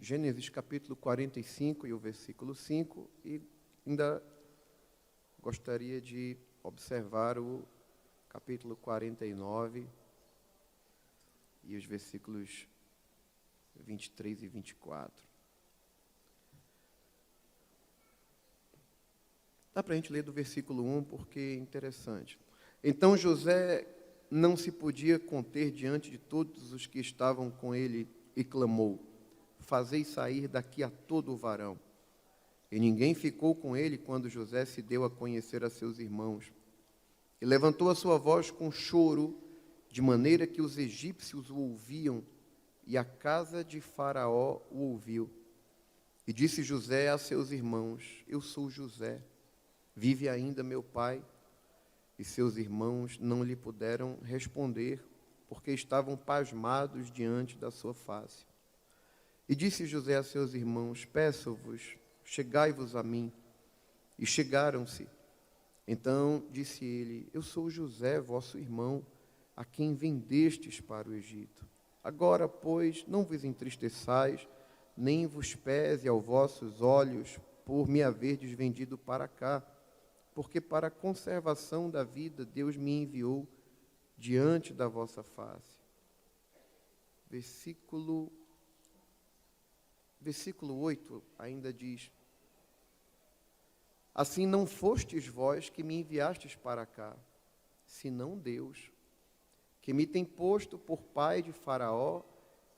Gênesis capítulo 45 e o versículo 5, e ainda gostaria de observar o capítulo 49 e os versículos 23 e 24. Dá para a gente ler do versículo 1, porque é interessante. Então José não se podia conter diante de todos os que estavam com ele e clamou: fazei sair daqui a todo o varão. E ninguém ficou com ele quando José se deu a conhecer a seus irmãos. E levantou a sua voz com choro, de maneira que os egípcios o ouviam, e a casa de Faraó o ouviu. E disse José a seus irmãos: eu sou José, vive ainda meu pai? E seus irmãos não lhe puderam responder, porque estavam pasmados diante da sua face. E disse José a seus irmãos: peço-vos, chegai-vos a mim. E chegaram-se. Então disse ele: eu sou José, vosso irmão, a quem vendestes para o Egito. Agora, pois, não vos entristeçais, nem vos pese aos vossos olhos por me haverdes vendido para cá, porque para a conservação da vida Deus me enviou diante da vossa face. Versículo 8 ainda diz: assim não fostes vós que me enviastes para cá, senão Deus, que me tem posto por pai de Faraó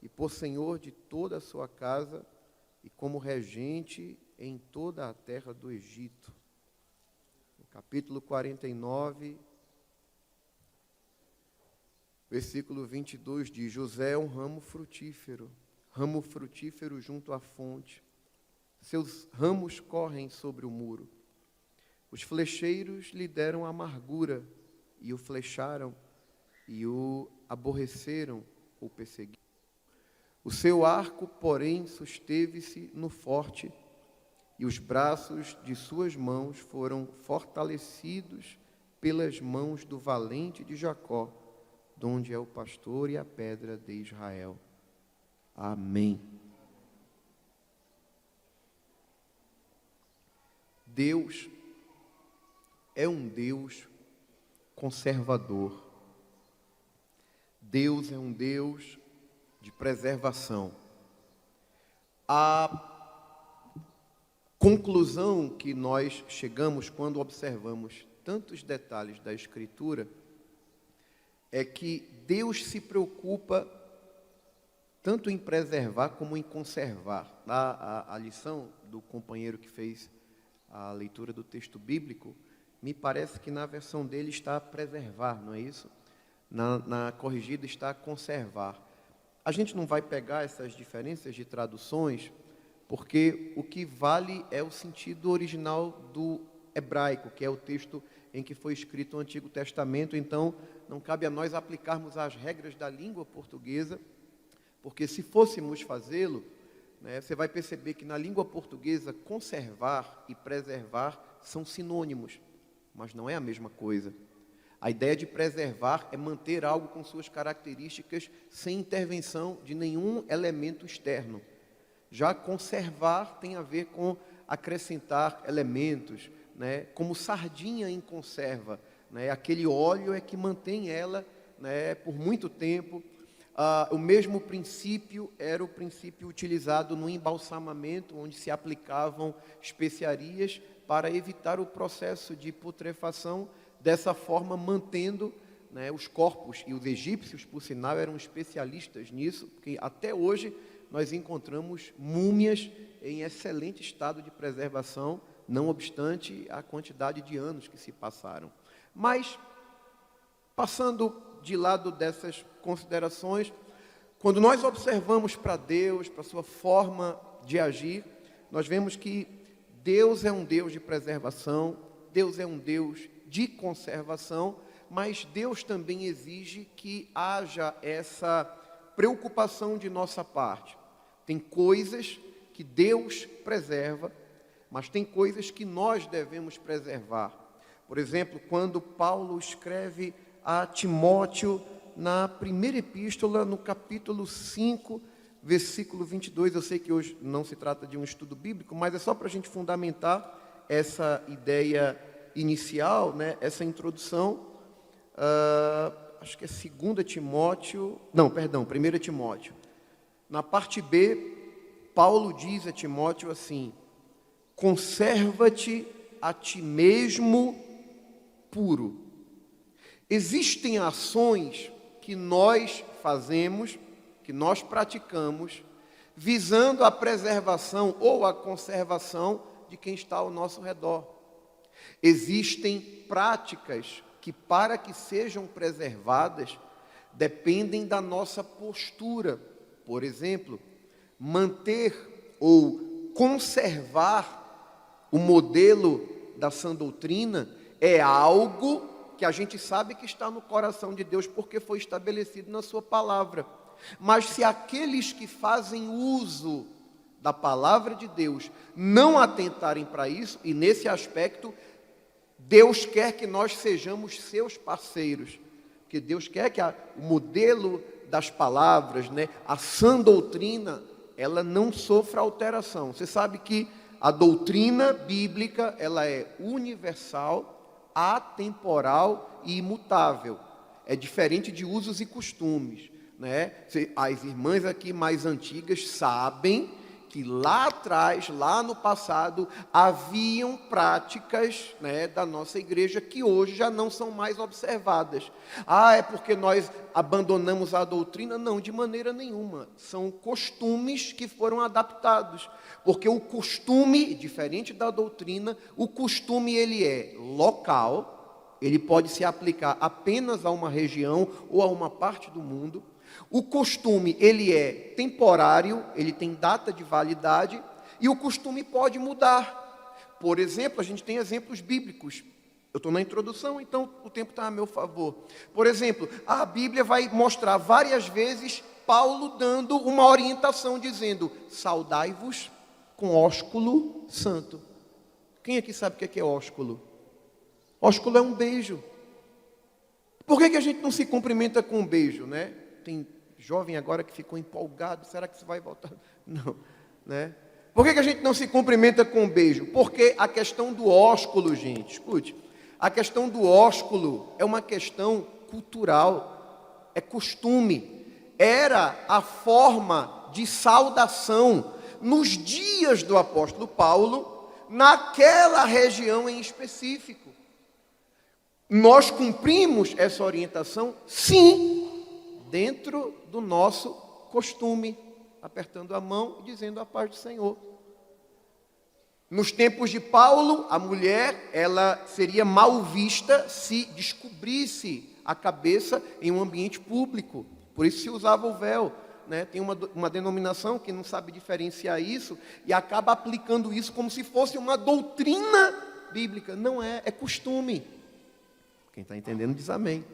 e por senhor de toda a sua casa e como regente em toda a terra do Egito. No capítulo 49, versículo 22 diz: José é um ramo frutífero junto à fonte. Seus ramos correm sobre o muro. Os flecheiros lhe deram amargura e o flecharam, e o aborreceram ou perseguiram. O seu arco, porém, susteve-se no forte, e os braços de suas mãos foram fortalecidos pelas mãos do valente de Jacó, donde é o pastor e a pedra de Israel. Amém. Deus é um Deus conservador. Deus é um Deus de preservação. A conclusão que nós chegamos quando observamos tantos detalhes da Escritura é que Deus se preocupa tanto em preservar como em conservar. A lição do companheiro que fez a leitura do texto bíblico, me parece que na versão dele está preservar, não é isso? Na corrigida está conservar. A gente não vai pegar essas diferenças de traduções, porque o que vale é o sentido original do hebraico, que é o texto em que foi escrito o Antigo Testamento. Então, não cabe a nós aplicarmos as regras da língua portuguesa, porque se fôssemos fazê-lo, você vai perceber que na língua portuguesa, conservar e preservar são sinônimos, mas não é a mesma coisa. A ideia de preservar é manter algo com suas características sem intervenção de nenhum elemento externo. Já conservar tem a ver com acrescentar elementos, como sardinha em conserva. Aquele óleo é que mantém ela por muito tempo. O mesmo princípio era o princípio utilizado no embalsamamento, onde se aplicavam especiarias para evitar o processo de putrefação, dessa forma mantendo os corpos. E os egípcios, por sinal, eram especialistas nisso, porque até hoje nós encontramos múmias em excelente estado de preservação, não obstante a quantidade de anos que se passaram. Mas, passando de lado dessas considerações, quando nós observamos para Deus, para a sua forma de agir, nós vemos que Deus é um Deus de preservação, Deus é um Deus de conservação, mas Deus também exige que haja essa preocupação de nossa parte. Tem coisas que Deus preserva, mas tem coisas que nós devemos preservar. Por exemplo, quando Paulo escreve a Timóteo, na primeira epístola, no capítulo 5, versículo 22. Eu sei que hoje não se trata de um estudo bíblico, mas é só para a gente fundamentar essa ideia inicial, né? Essa introdução. Acho que é 2 Timóteo... Não, perdão, 1 Timóteo. Na parte B, Paulo diz a Timóteo assim: conserva-te a ti mesmo puro. Existem ações que nós fazemos, que nós praticamos, visando a preservação ou a conservação de quem está ao nosso redor. Existem práticas que, para que sejam preservadas, dependem da nossa postura. Por exemplo, manter ou conservar o modelo da sã doutrina é algo que a gente sabe que está no coração de Deus, porque foi estabelecido na sua palavra. Mas se aqueles que fazem uso da palavra de Deus não atentarem para isso, e nesse aspecto, Deus quer que nós sejamos seus parceiros, porque Deus quer que o modelo das palavras, né, a sã doutrina, ela não sofra alteração. Você sabe que a doutrina bíblica, ela é universal, atemporal e imutável. É diferente de usos e costumes, né? As irmãs aqui mais antigas sabem que lá atrás, lá no passado, haviam práticas, né, da nossa igreja que hoje já não são mais observadas. É porque nós abandonamos a doutrina? Não, de maneira nenhuma. São costumes que foram adaptados. Porque o costume, diferente da doutrina, o costume ele é local, ele pode se aplicar apenas a uma região ou a uma parte do mundo. O costume, ele é temporário, ele tem data de validade, e o costume pode mudar. Por exemplo, a gente tem exemplos bíblicos. Eu estou na introdução, então o tempo está a meu favor. Por exemplo, a Bíblia vai mostrar várias vezes Paulo dando uma orientação, dizendo: saudai-vos com ósculo santo. Quem aqui sabe o que é ósculo? Ósculo é um beijo. Por que a gente não se cumprimenta com um beijo, né? Tem jovem agora que ficou empolgado, será que isso vai voltar? Não, né? Por que a gente não se cumprimenta com um beijo? Porque a questão do ósculo, gente, escute, a questão do ósculo é uma questão cultural, é costume, era a forma de saudação nos dias do apóstolo Paulo, naquela região em específico. Nós cumprimos essa orientação? Sim, dentro do nosso costume, apertando a mão e dizendo a paz do Senhor. Nos tempos de Paulo, a mulher, ela seria mal vista se descobrisse a cabeça em um ambiente público. Por isso se usava o véu, né? Tem uma denominação que não sabe diferenciar isso e acaba aplicando isso como se fosse uma doutrina bíblica. Não é, é costume. Quem está entendendo diz amém.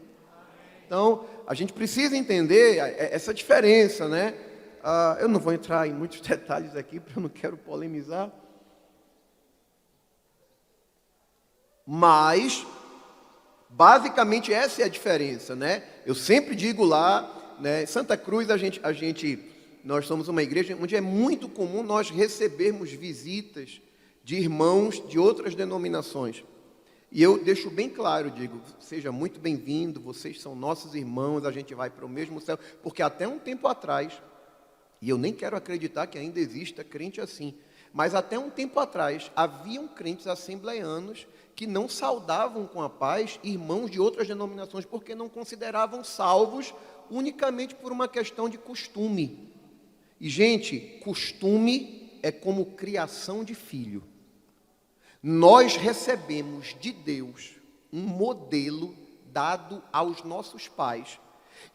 Então, a gente precisa entender essa diferença, né? Eu não vou entrar em muitos detalhes aqui, porque eu não quero polemizar. Mas, basicamente, essa é a diferença, né? Eu sempre digo lá, né? Santa Cruz, nós somos uma igreja onde é muito comum nós recebermos visitas de irmãos de outras denominações. E eu deixo bem claro, digo, seja muito bem-vindo, vocês são nossos irmãos, a gente vai para o mesmo céu. Porque até um tempo atrás, e eu nem quero acreditar que ainda exista crente assim, mas até um tempo atrás, haviam crentes assembleianos que não saudavam com a paz irmãos de outras denominações, porque não consideravam salvos unicamente por uma questão de costume. E, gente, costume é como criação de filho. Nós recebemos de Deus um modelo dado aos nossos pais.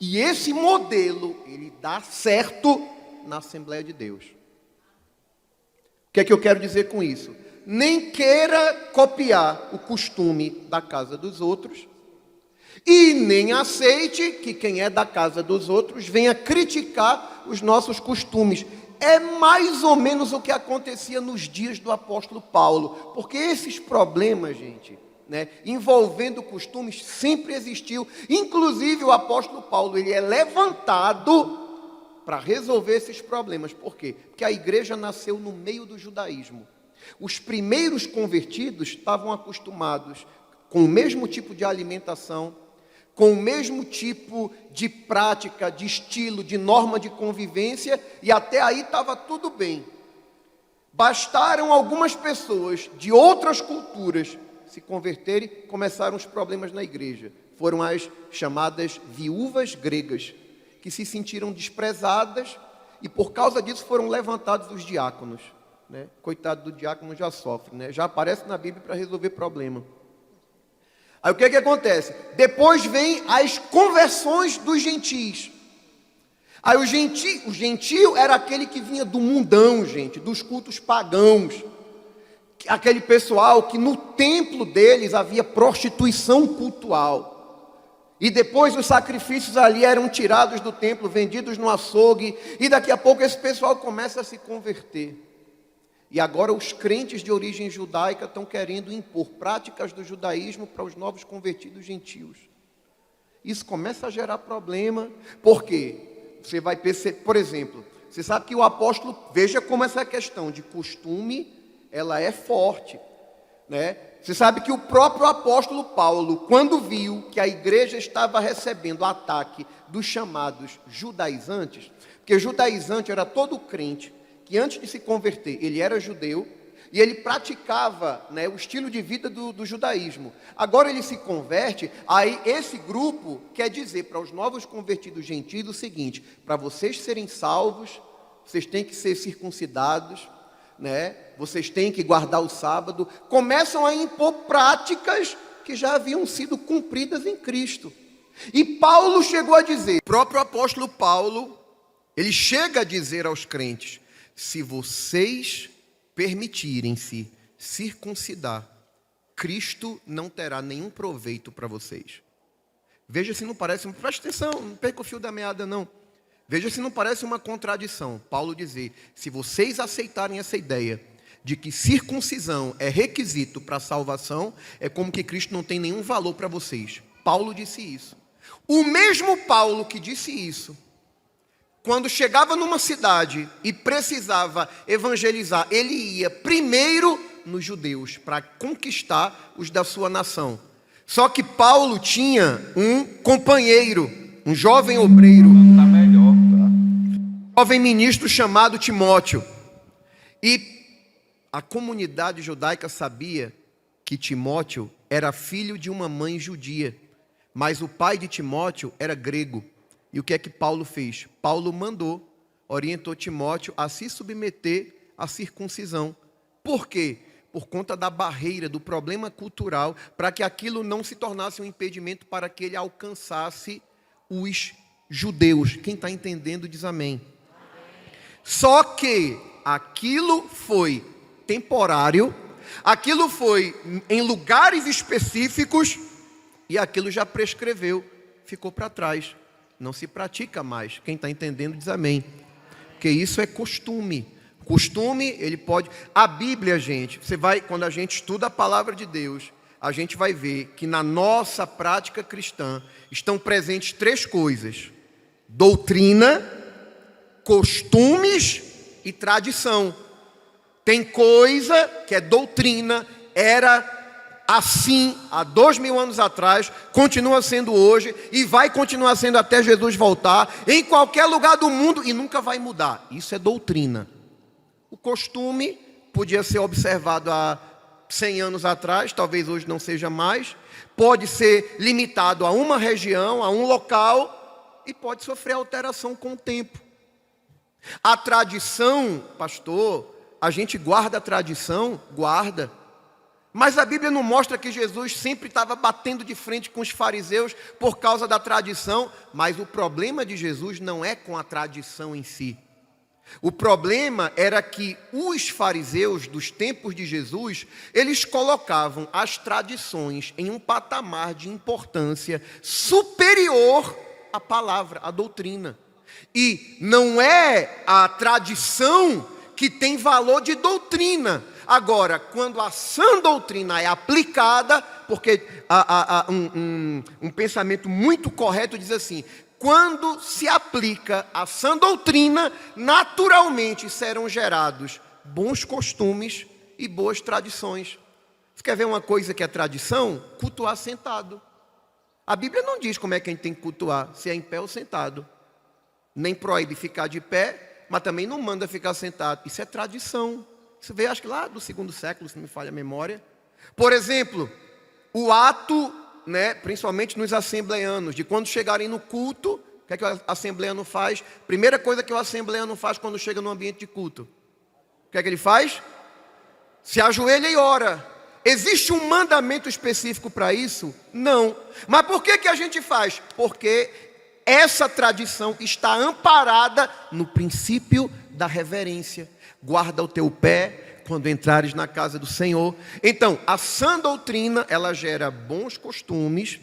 E esse modelo, ele dá certo na Assembleia de Deus. O que é que eu quero dizer com isso? Nem queira copiar o costume da casa dos outros e nem aceite que quem é da casa dos outros venha criticar os nossos costumes. É mais ou menos o que acontecia nos dias do apóstolo Paulo, porque esses problemas, gente, né, envolvendo costumes, sempre existiu. Inclusive o apóstolo Paulo, ele é levantado para resolver esses problemas. Por quê? Porque a igreja nasceu no meio do judaísmo. Os primeiros convertidos estavam acostumados com o mesmo tipo de alimentação, com o mesmo tipo de prática, de estilo, de norma de convivência, e até aí estava tudo bem. Bastaram algumas pessoas de outras culturas se converterem, começaram os problemas na igreja. Foram as chamadas viúvas gregas, que se sentiram desprezadas, e por causa disso foram levantados os diáconos. Né? Coitado do diácono, já sofre, né? Já aparece na Bíblia para resolver problema. Aí o que acontece? Depois vem as conversões dos gentis. Aí o gentio era aquele que vinha do mundão, gente, dos cultos pagãos. Aquele pessoal que no templo deles havia prostituição cultural. E depois os sacrifícios ali eram tirados do templo, vendidos no açougue. E daqui a pouco esse pessoal começa a se converter. E agora os crentes de origem judaica estão querendo impor práticas do judaísmo para os novos convertidos gentios. Isso começa a gerar problema. Por quê? Você vai perceber, por exemplo, você sabe que o apóstolo, veja como essa questão de costume, ela é forte, né? Você sabe que o próprio apóstolo Paulo, quando viu que a igreja estava recebendo ataque dos chamados judaizantes, porque judaizante era todo crente que antes de se converter, ele era judeu, e ele praticava, né, o estilo de vida do judaísmo. Agora ele se converte, aí esse grupo quer dizer para os novos convertidos gentios o seguinte: para vocês serem salvos, vocês têm que ser circuncidados, né? Vocês têm que guardar o sábado. Começam a impor práticas que já haviam sido cumpridas em Cristo. E Paulo chegou a dizer, o próprio apóstolo Paulo, ele chega a dizer aos crentes: se vocês permitirem-se circuncidar, Cristo não terá nenhum proveito para vocês. Veja se não parece, preste atenção, não perca o fio da meada não. Veja se não parece uma contradição, Paulo dizer, se vocês aceitarem essa ideia de que circuncisão é requisito para a salvação, é como que Cristo não tem nenhum valor para vocês. Paulo disse isso. O mesmo Paulo que disse isso, quando chegava numa cidade e precisava evangelizar, ele ia primeiro nos judeus, para conquistar os da sua nação. Só que Paulo tinha um companheiro, um jovem obreiro, um jovem ministro chamado Timóteo. E a comunidade judaica sabia que Timóteo era filho de uma mãe judia, mas o pai de Timóteo era grego. E o que é que Paulo fez? Paulo orientou Timóteo a se submeter à circuncisão. Por quê? Por conta da barreira, do problema cultural, para que aquilo não se tornasse um impedimento para que ele alcançasse os judeus. Quem está entendendo diz amém. Só que aquilo foi temporário, aquilo foi em lugares específicos e aquilo já prescreveu, ficou para trás. Não se pratica mais. Quem está entendendo diz amém. Porque isso é costume. Costume, ele pode... A Bíblia, gente, quando a gente estuda a palavra de Deus, a gente vai ver que na nossa prática cristã estão presentes 3 coisas: doutrina, costumes e tradição. Tem coisa que é doutrina, era assim há 2000 anos atrás, continua sendo hoje e vai continuar sendo até Jesus voltar, em qualquer lugar do mundo, e nunca vai mudar. Isso é doutrina. O costume podia ser observado há 100 anos atrás, talvez hoje não seja mais, pode ser limitado a uma região, a um local, e pode sofrer alteração com o tempo. A tradição, pastor, a gente guarda a tradição? Guarda. Mas a Bíblia não mostra que Jesus sempre estava batendo de frente com os fariseus por causa da tradição. Mas o problema de Jesus não é com a tradição em si. O problema era que os fariseus dos tempos de Jesus, eles colocavam as tradições em um patamar de importância superior à palavra, à doutrina. E não é a tradição que tem valor de doutrina. Agora, quando a sã doutrina é aplicada, porque um pensamento muito correto diz assim: quando se aplica a sã doutrina, naturalmente serão gerados bons costumes e boas tradições. Você quer ver uma coisa que é tradição? Cultuar sentado. A Bíblia não diz como é que a gente tem que cultuar, se é em pé ou sentado. Nem proíbe ficar de pé, mas também não manda ficar sentado. Isso é tradição. Isso veio, acho que lá do 2º século, se não me falha a memória. Por exemplo, o ato, principalmente nos assembleanos, de quando chegarem no culto, o que é que o assembleano faz? Primeira coisa que o assembleano faz quando chega no ambiente de culto. O que é que ele faz? Se ajoelha e ora. Existe um mandamento específico para isso? Não. Mas por que a gente faz? Porque essa tradição está amparada no princípio da reverência. Guarda o teu pé quando entrares na casa do Senhor. Então, a sã doutrina, ela gera bons costumes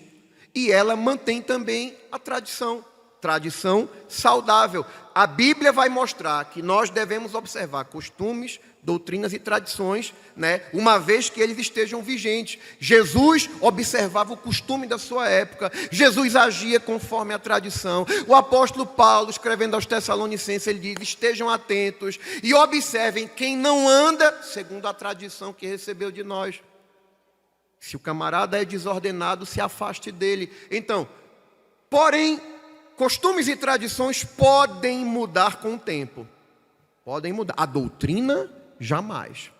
e ela mantém também a tradição. Tradição saudável. A Bíblia vai mostrar que nós devemos observar costumes, doutrinas e tradições, uma vez que eles estejam vigentes. Jesus observava o costume da sua época. Jesus agia conforme a tradição. O apóstolo Paulo, escrevendo aos Tessalonicenses, ele diz: estejam atentos e observem quem não anda segundo a tradição que recebeu de nós. Se o camarada é desordenado, se afaste dele. Então, porém, costumes e tradições podem mudar com o tempo. Podem mudar. A doutrina, jamais.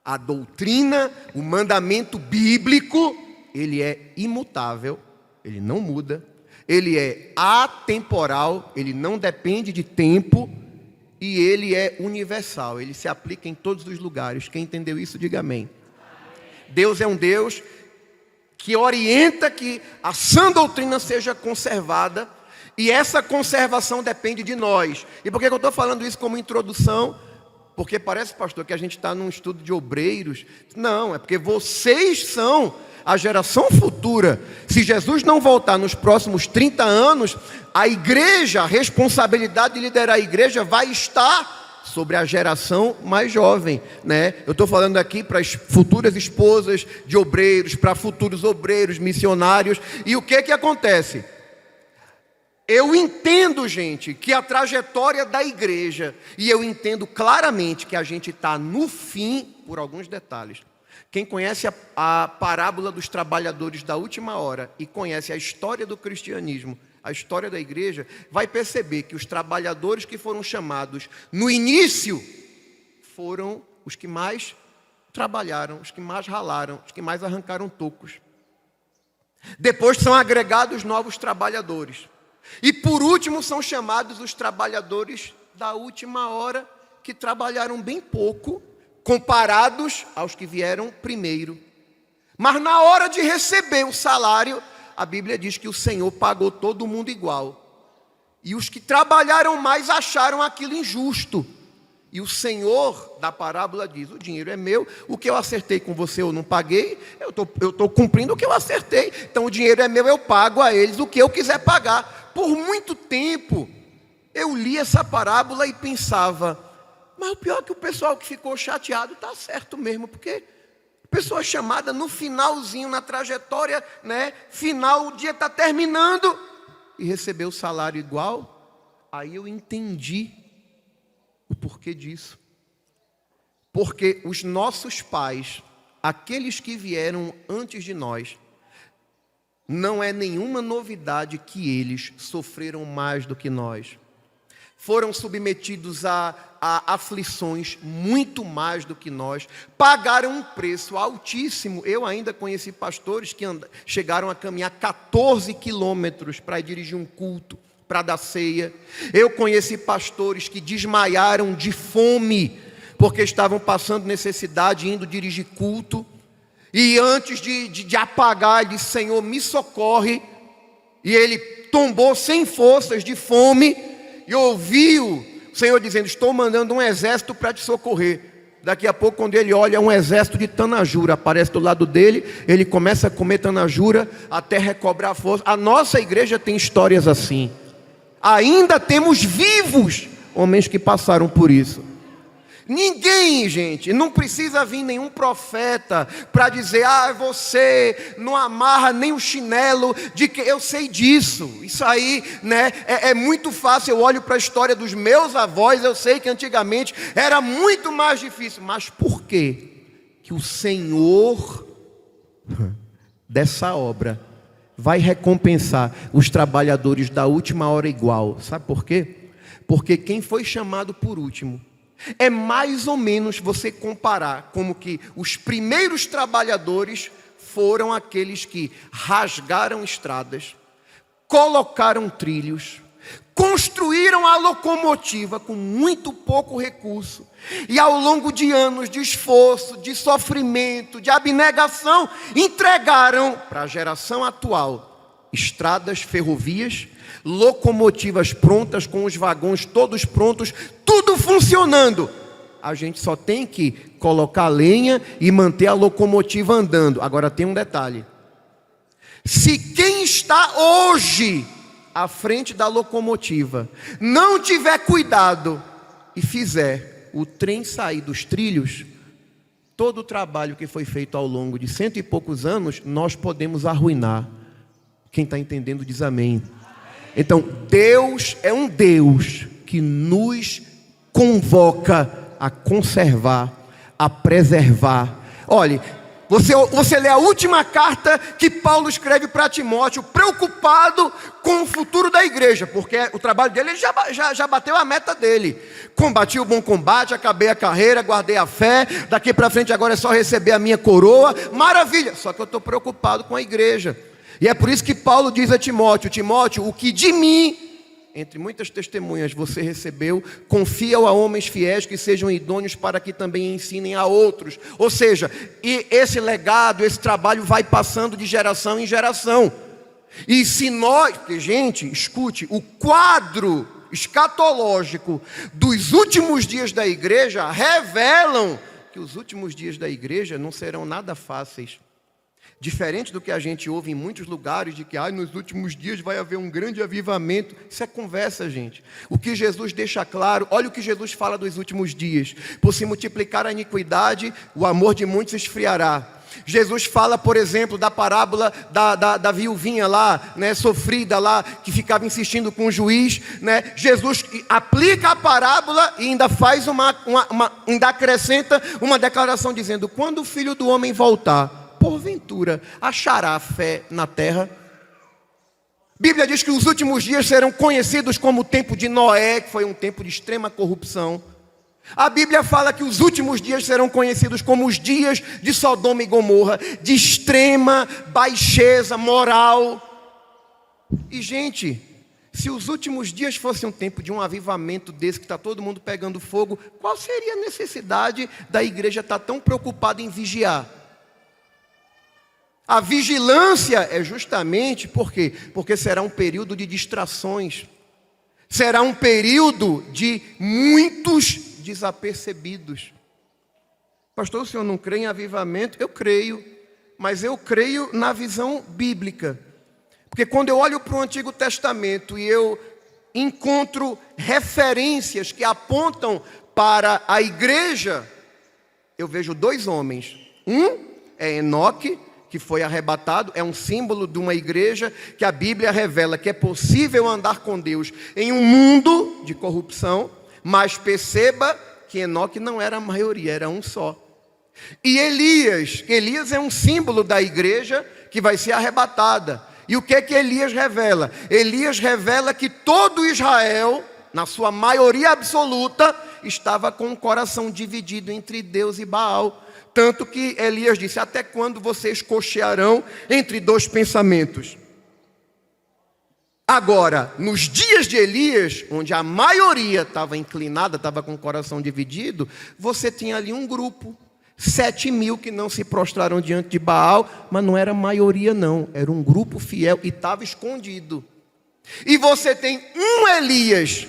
A doutrina, o mandamento bíblico, ele é imutável, ele não muda, ele é atemporal, ele não depende de tempo e ele é universal, ele se aplica em todos os lugares. Quem entendeu isso, diga amém. Deus é um Deus que orienta que a sã doutrina seja conservada e essa conservação depende de nós. E por que eu estou falando isso como introdução? Porque parece, pastor, que a gente está num estudo de obreiros. Não, é porque vocês são a geração futura. Se Jesus não voltar nos próximos 30 anos, a igreja, a responsabilidade de liderar a igreja vai estar sobre a geração mais jovem, Eu estou falando aqui para as futuras esposas de obreiros, para futuros obreiros, missionários. E o que acontece? Eu entendo, gente, que a trajetória da igreja, e eu entendo claramente que a gente está no fim por alguns detalhes. Quem conhece a parábola dos trabalhadores da última hora e conhece a história do cristianismo, a história da igreja, vai perceber que os trabalhadores que foram chamados no início foram os que mais trabalharam, os que mais ralaram, os que mais arrancaram tocos. Depois são agregados novos trabalhadores. E por último são chamados os trabalhadores da última hora, que trabalharam bem pouco, comparados aos que vieram primeiro. Mas na hora de receber o salário, a Bíblia diz que o Senhor pagou todo mundo igual. E os que trabalharam mais acharam aquilo injusto. E o Senhor da parábola diz: o dinheiro é meu, o que eu acertei com você eu não paguei, eu estou cumprindo o que eu acertei, então o dinheiro é meu, eu pago a eles o que eu quiser pagar. Por muito tempo eu li essa parábola e pensava: mas o pior é que o pessoal que ficou chateado está certo mesmo, porque pessoa chamada no finalzinho, na trajetória, final, o dia está terminando e recebeu o salário igual. Aí eu entendi o porquê disso. Porque os nossos pais, aqueles que vieram antes de nós, não é nenhuma novidade que eles sofreram mais do que nós. Foram submetidos a aflições muito mais do que nós. Pagaram um preço altíssimo. Eu ainda conheci pastores que chegaram a caminhar 14 quilômetros para dirigir um culto, para dar ceia. Eu conheci pastores que desmaiaram de fome, porque estavam passando necessidade, indo dirigir culto. E antes de apagar, ele disse: Senhor, me socorre. E ele tombou sem forças de fome. E ouviu o Senhor dizendo: estou mandando um exército para te socorrer. Daqui a pouco, quando ele olha, um exército de tanajura aparece do lado dele. Ele começa a comer tanajura até recobrar força. A nossa igreja tem histórias assim. Ainda temos vivos homens que passaram por isso. Ninguém, gente, não precisa vir nenhum profeta para dizer, você não amarra nem o chinelo, de que eu sei disso. Isso aí, né, é muito fácil. Eu olho para a história dos meus avós, eu sei que antigamente era muito mais difícil. Mas por quê? Que o Senhor dessa obra vai recompensar os trabalhadores da última hora igual. Sabe por quê? Porque quem foi chamado por último é mais ou menos você comparar como que os primeiros trabalhadores foram aqueles que rasgaram estradas, colocaram trilhos, construíram a locomotiva com muito pouco recurso, e ao longo de anos de esforço, de sofrimento, de abnegação, entregaram para a geração atual estradas, ferrovias, locomotivas prontas, com os vagões todos prontos, tudo funcionando. A gente só tem que colocar lenha e manter a locomotiva andando. Agora tem um detalhe: se quem está hoje à frente da locomotiva não tiver cuidado e fizer o trem sair dos trilhos, todo o trabalho que foi feito ao longo de 100 e poucos anos, nós podemos arruinar. Quem está entendendo diz amém. Então, Deus é um Deus que nos convoca a conservar, a preservar. Olhe, você lê a última carta que Paulo escreve para Timóteo, preocupado com o futuro da igreja, porque o trabalho dele já bateu a meta dele. Combati o bom combate, acabei a carreira, guardei a fé, daqui para frente agora é só receber a minha coroa. Maravilha, só que eu estou preocupado com a igreja. E é por isso que Paulo diz a Timóteo: Timóteo, o que de mim, entre muitas testemunhas, você recebeu, confia-o a homens fiéis que sejam idôneos para que também ensinem a outros. Ou seja, e esse legado, esse trabalho vai passando de geração em geração. E se nós, gente, escute, o quadro escatológico dos últimos dias da igreja revelam que os últimos dias da igreja não serão nada fáceis. Diferente do que a gente ouve em muitos lugares, de que nos últimos dias vai haver um grande avivamento. Isso é conversa, gente. O que Jesus deixa claro, olha o que Jesus fala dos últimos dias: por se multiplicar a iniquidade, o amor de muitos esfriará. Jesus fala, por exemplo, da parábola da viuvinha lá, né, sofrida lá, que ficava insistindo com o juiz, né? Jesus aplica a parábola e ainda faz ainda acrescenta uma declaração dizendo: quando o Filho do Homem voltar, porventura achará fé na terra? Bíblia diz que os últimos dias serão conhecidos como o tempo de Noé, que foi um tempo de extrema corrupção. A Bíblia fala que os últimos dias serão conhecidos como os dias de Sodoma e Gomorra, de extrema baixeza moral. E, gente, se os últimos dias fossem um tempo de um avivamento desse, que está todo mundo pegando fogo, qual seria a necessidade da igreja estar tão preocupada em vigiar? A vigilância é justamente por quê? Porque será um período de distrações. Será um período de muitos desapercebidos. Pastor, o senhor não crê em avivamento? Eu creio, mas eu creio na visão bíblica. Porque quando eu olho para o Antigo Testamento e eu encontro referências que apontam para a igreja, eu vejo dois homens. Um é Enoque, que foi arrebatado, é um símbolo de uma igreja que a Bíblia revela que é possível andar com Deus em um mundo de corrupção. Mas perceba que Enoque não era a maioria, era um só. E Elias é um símbolo da igreja que vai ser arrebatada. E o que é que Elias revela? Elias revela que todo Israel, na sua maioria absoluta, estava com o coração dividido entre Deus e Baal. Tanto que Elias disse: até quando vocês cochearão entre dois pensamentos? Agora, nos dias de Elias, onde a maioria estava inclinada, estava com o coração dividido, você tinha ali um grupo, 7.000 que não se prostraram diante de Baal, mas não era a maioria não, era um grupo fiel e estava escondido. E você tem um Elias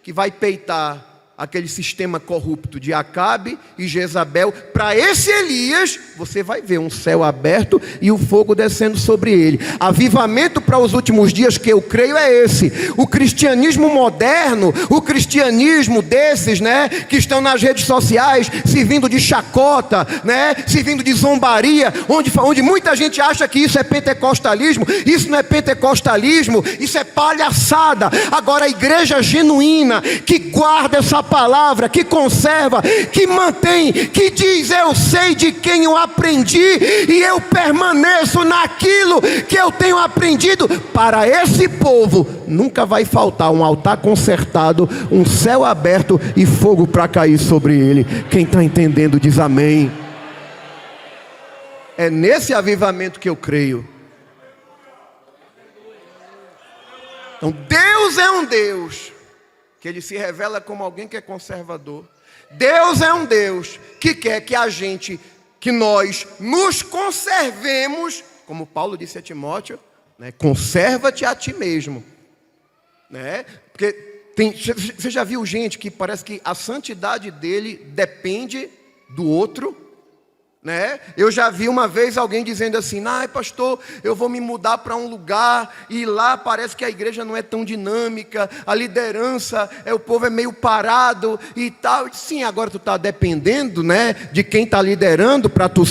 que vai peitar aquele sistema corrupto de Acabe e Jezabel, para esse Elias, você vai ver um céu aberto e o fogo descendo sobre ele. Avivamento para os últimos dias que eu creio é esse. O cristianismo moderno, o cristianismo desses, né, que estão nas redes sociais, servindo de chacota, né, servindo de zombaria, onde muita gente acha que isso é pentecostalismo. Isso não é pentecostalismo, isso é palhaçada. Agora a igreja genuína, que guarda essa palavra, que conserva, que mantém, que diz: eu sei de quem eu aprendi e eu permaneço naquilo que eu tenho aprendido. Para esse povo nunca vai faltar um altar consertado, um céu aberto e fogo para cair sobre ele. Quem está entendendo diz amém. É nesse avivamento que eu creio. Então Deus é um Deus que ele se revela como alguém que é conservador. Deus é um Deus que quer que nós nos conservemos, como Paulo disse a Timóteo, né? Conserva-te a ti mesmo, né? Porque você já viu gente que parece que a santidade dele depende do outro, né? Eu já vi uma vez alguém dizendo assim: ai pastor, eu vou me mudar para um lugar e lá parece que a igreja não é tão dinâmica, a liderança, o povo é meio parado e tal. Sim, agora tu está dependendo, né, de quem está liderando para tu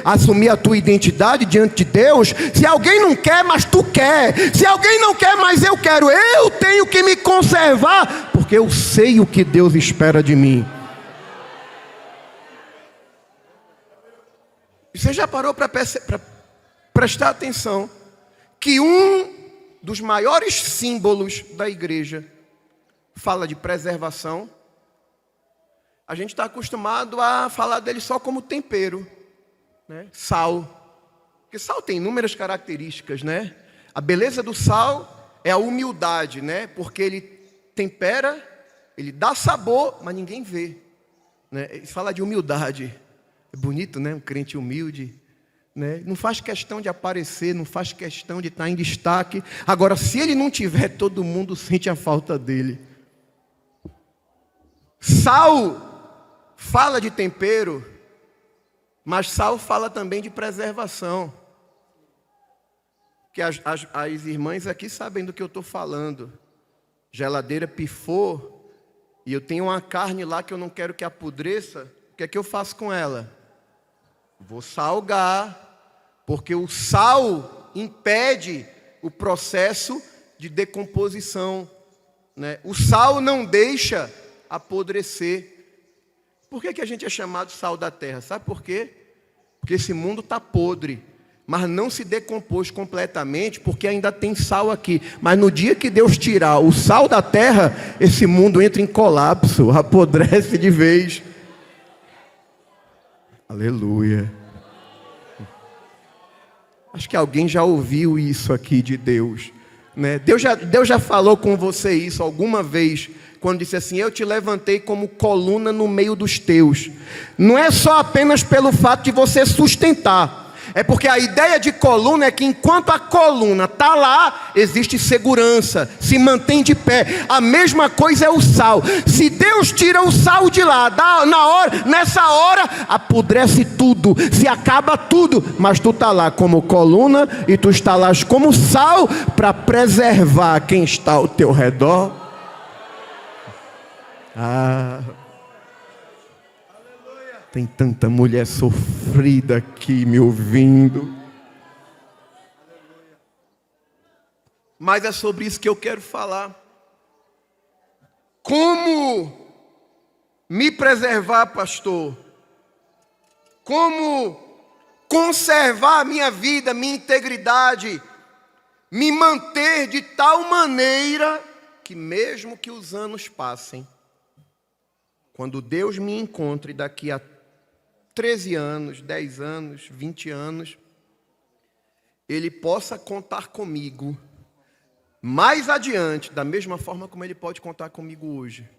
assumir a tua identidade diante de Deus. Se alguém não quer, mas tu quer. Se alguém não quer, mas eu quero. Eu tenho que me conservar, porque eu sei o que Deus espera de mim. Você já parou para prestar atenção que um dos maiores símbolos da igreja fala de preservação? A gente está acostumado a falar dele só como tempero, né? Sal. Porque sal tem inúmeras características, né? A beleza do sal é a humildade, né? Porque ele tempera, ele dá sabor, mas ninguém vê, né? Ele fala de humildade. É bonito, né? Um crente humilde, né? Não faz questão de aparecer, não faz questão de estar em destaque. Agora, se ele não tiver, todo mundo sente a falta dele. Sal fala de tempero, mas sal fala também de preservação. Que as irmãs aqui sabem do que eu estou falando. Geladeira pifou e eu tenho uma carne lá que eu não quero que apodreça. O que é que eu faço com ela? Vou salgar, porque o sal impede o processo de decomposição, né? O sal não deixa apodrecer. Por que a gente é chamado sal da terra? Sabe por quê? Porque esse mundo está podre, mas não se decompôs completamente, porque ainda tem sal aqui. Mas no dia que Deus tirar o sal da terra, esse mundo entra em colapso, apodrece de vez. Aleluia. Acho que alguém já ouviu isso aqui de Deus, né? Deus já falou com você isso alguma vez, quando disse assim: eu te levantei como coluna no meio dos teus. Não é só apenas pelo fato de você sustentar. É porque a ideia de coluna é que enquanto a coluna está lá, existe segurança, se mantém de pé. A mesma coisa é o sal. Se Deus tira o sal de lá, nessa hora, apodrece tudo, se acaba tudo. Mas tu está lá como coluna e tu está lá como sal para preservar quem está ao teu redor. Tem tanta mulher sofrida aqui me ouvindo. Mas é sobre isso que eu quero falar. Como me preservar, pastor? Como conservar a minha vida, minha integridade? Me manter de tal maneira que mesmo que os anos passem, quando Deus me encontre daqui a 13 anos, 10 anos, 20 anos, Ele possa contar comigo mais adiante, da mesma forma como Ele pode contar comigo hoje.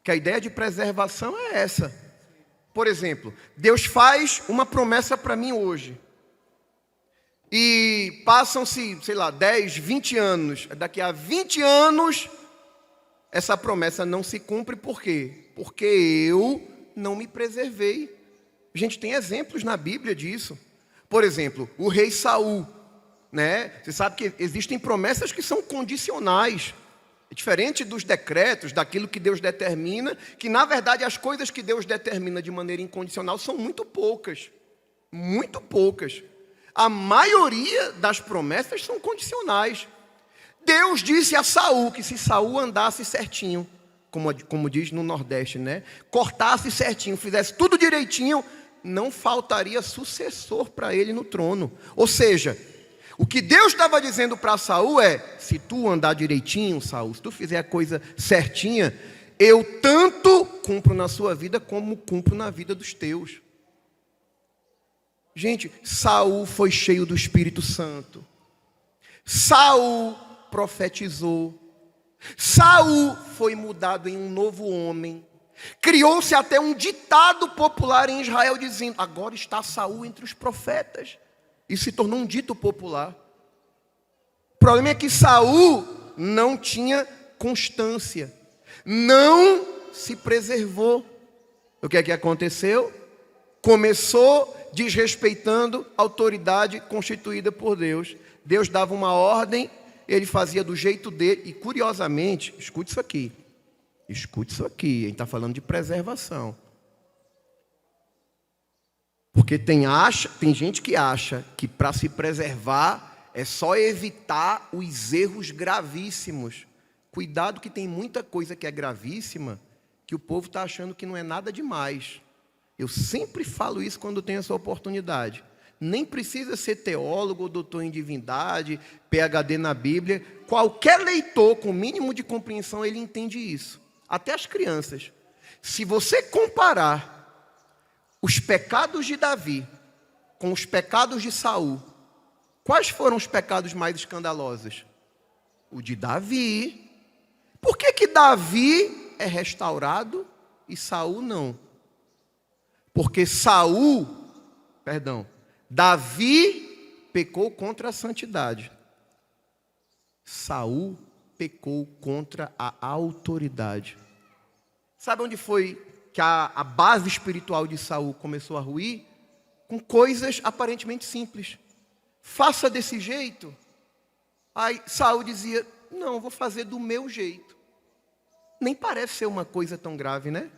Que a ideia de preservação é essa. Por exemplo, Deus faz uma promessa para mim hoje. E passam-se, 10, 20 anos. Daqui a 20 anos, essa promessa não se cumpre, por quê? Porque eu não me preservei. A gente tem exemplos na Bíblia disso. Por exemplo, o rei Saul, né? Você sabe que existem promessas que são condicionais. É diferente dos decretos, daquilo que Deus determina, que na verdade as coisas que Deus determina de maneira incondicional são muito poucas. Muito poucas. A maioria das promessas são condicionais. Deus disse a Saul que se Saul andasse certinho, como diz no Nordeste, né? Cortasse certinho, fizesse tudo direitinho, não faltaria sucessor para ele no trono. Ou seja, o que Deus estava dizendo para Saul é: se tu andar direitinho, Saul, se tu fizer a coisa certinha, eu tanto cumpro na sua vida como cumpro na vida dos teus. Gente, Saul foi cheio do Espírito Santo. Saul profetizou. Saul foi mudado em um novo homem. Criou-se até um ditado popular em Israel dizendo: agora está Saul entre os profetas. Isso se tornou um dito popular. O problema é que Saul não tinha constância, não se preservou. O que é que aconteceu? Começou desrespeitando a autoridade constituída por Deus. Deus dava uma ordem, ele fazia do jeito dele. E curiosamente, escute isso aqui, a gente está falando de preservação. Porque tem gente que acha que para se preservar é só evitar os erros gravíssimos. Cuidado que tem muita coisa que é gravíssima que o povo está achando que não é nada demais. Eu sempre falo isso quando tenho essa oportunidade. Nem precisa ser teólogo ou doutor em divindade, PhD na Bíblia. Qualquer leitor com mínimo de compreensão, ele entende isso. Até as crianças. Se você comparar os pecados de Davi com os pecados de Saul, quais foram os pecados mais escandalosos? O de Davi. Por que Davi é restaurado e Saul não? Porque Davi pecou contra a santidade. Saul pecou contra a autoridade. Sabe onde foi que a base espiritual de Saul começou a ruir? Com coisas aparentemente simples. Faça desse jeito. Aí Saul dizia: não, vou fazer do meu jeito. Nem parece ser uma coisa tão grave, né?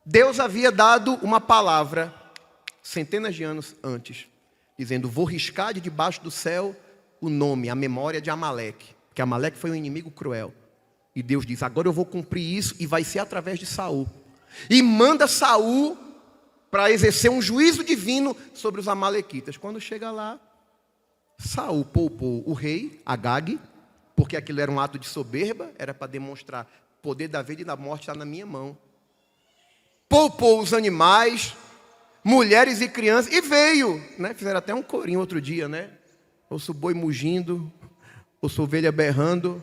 Deus havia dado uma palavra centenas de anos antes, dizendo: vou riscar de debaixo do céu o nome, a memória de Amaleque, porque Amaleque foi um inimigo cruel. E Deus diz: agora eu vou cumprir isso, e vai ser através de Saul. E manda Saul para exercer um juízo divino sobre os amalequitas. Quando chega lá, Saul poupou o rei, Agag, porque aquilo era um ato de soberba, era para demonstrar: o poder da vida e da morte está na minha mão. Poupou os animais, mulheres e crianças, e veio, né? Fizeram até um corinho outro dia, né? Ouço boi mugindo, ouço ovelha berrando,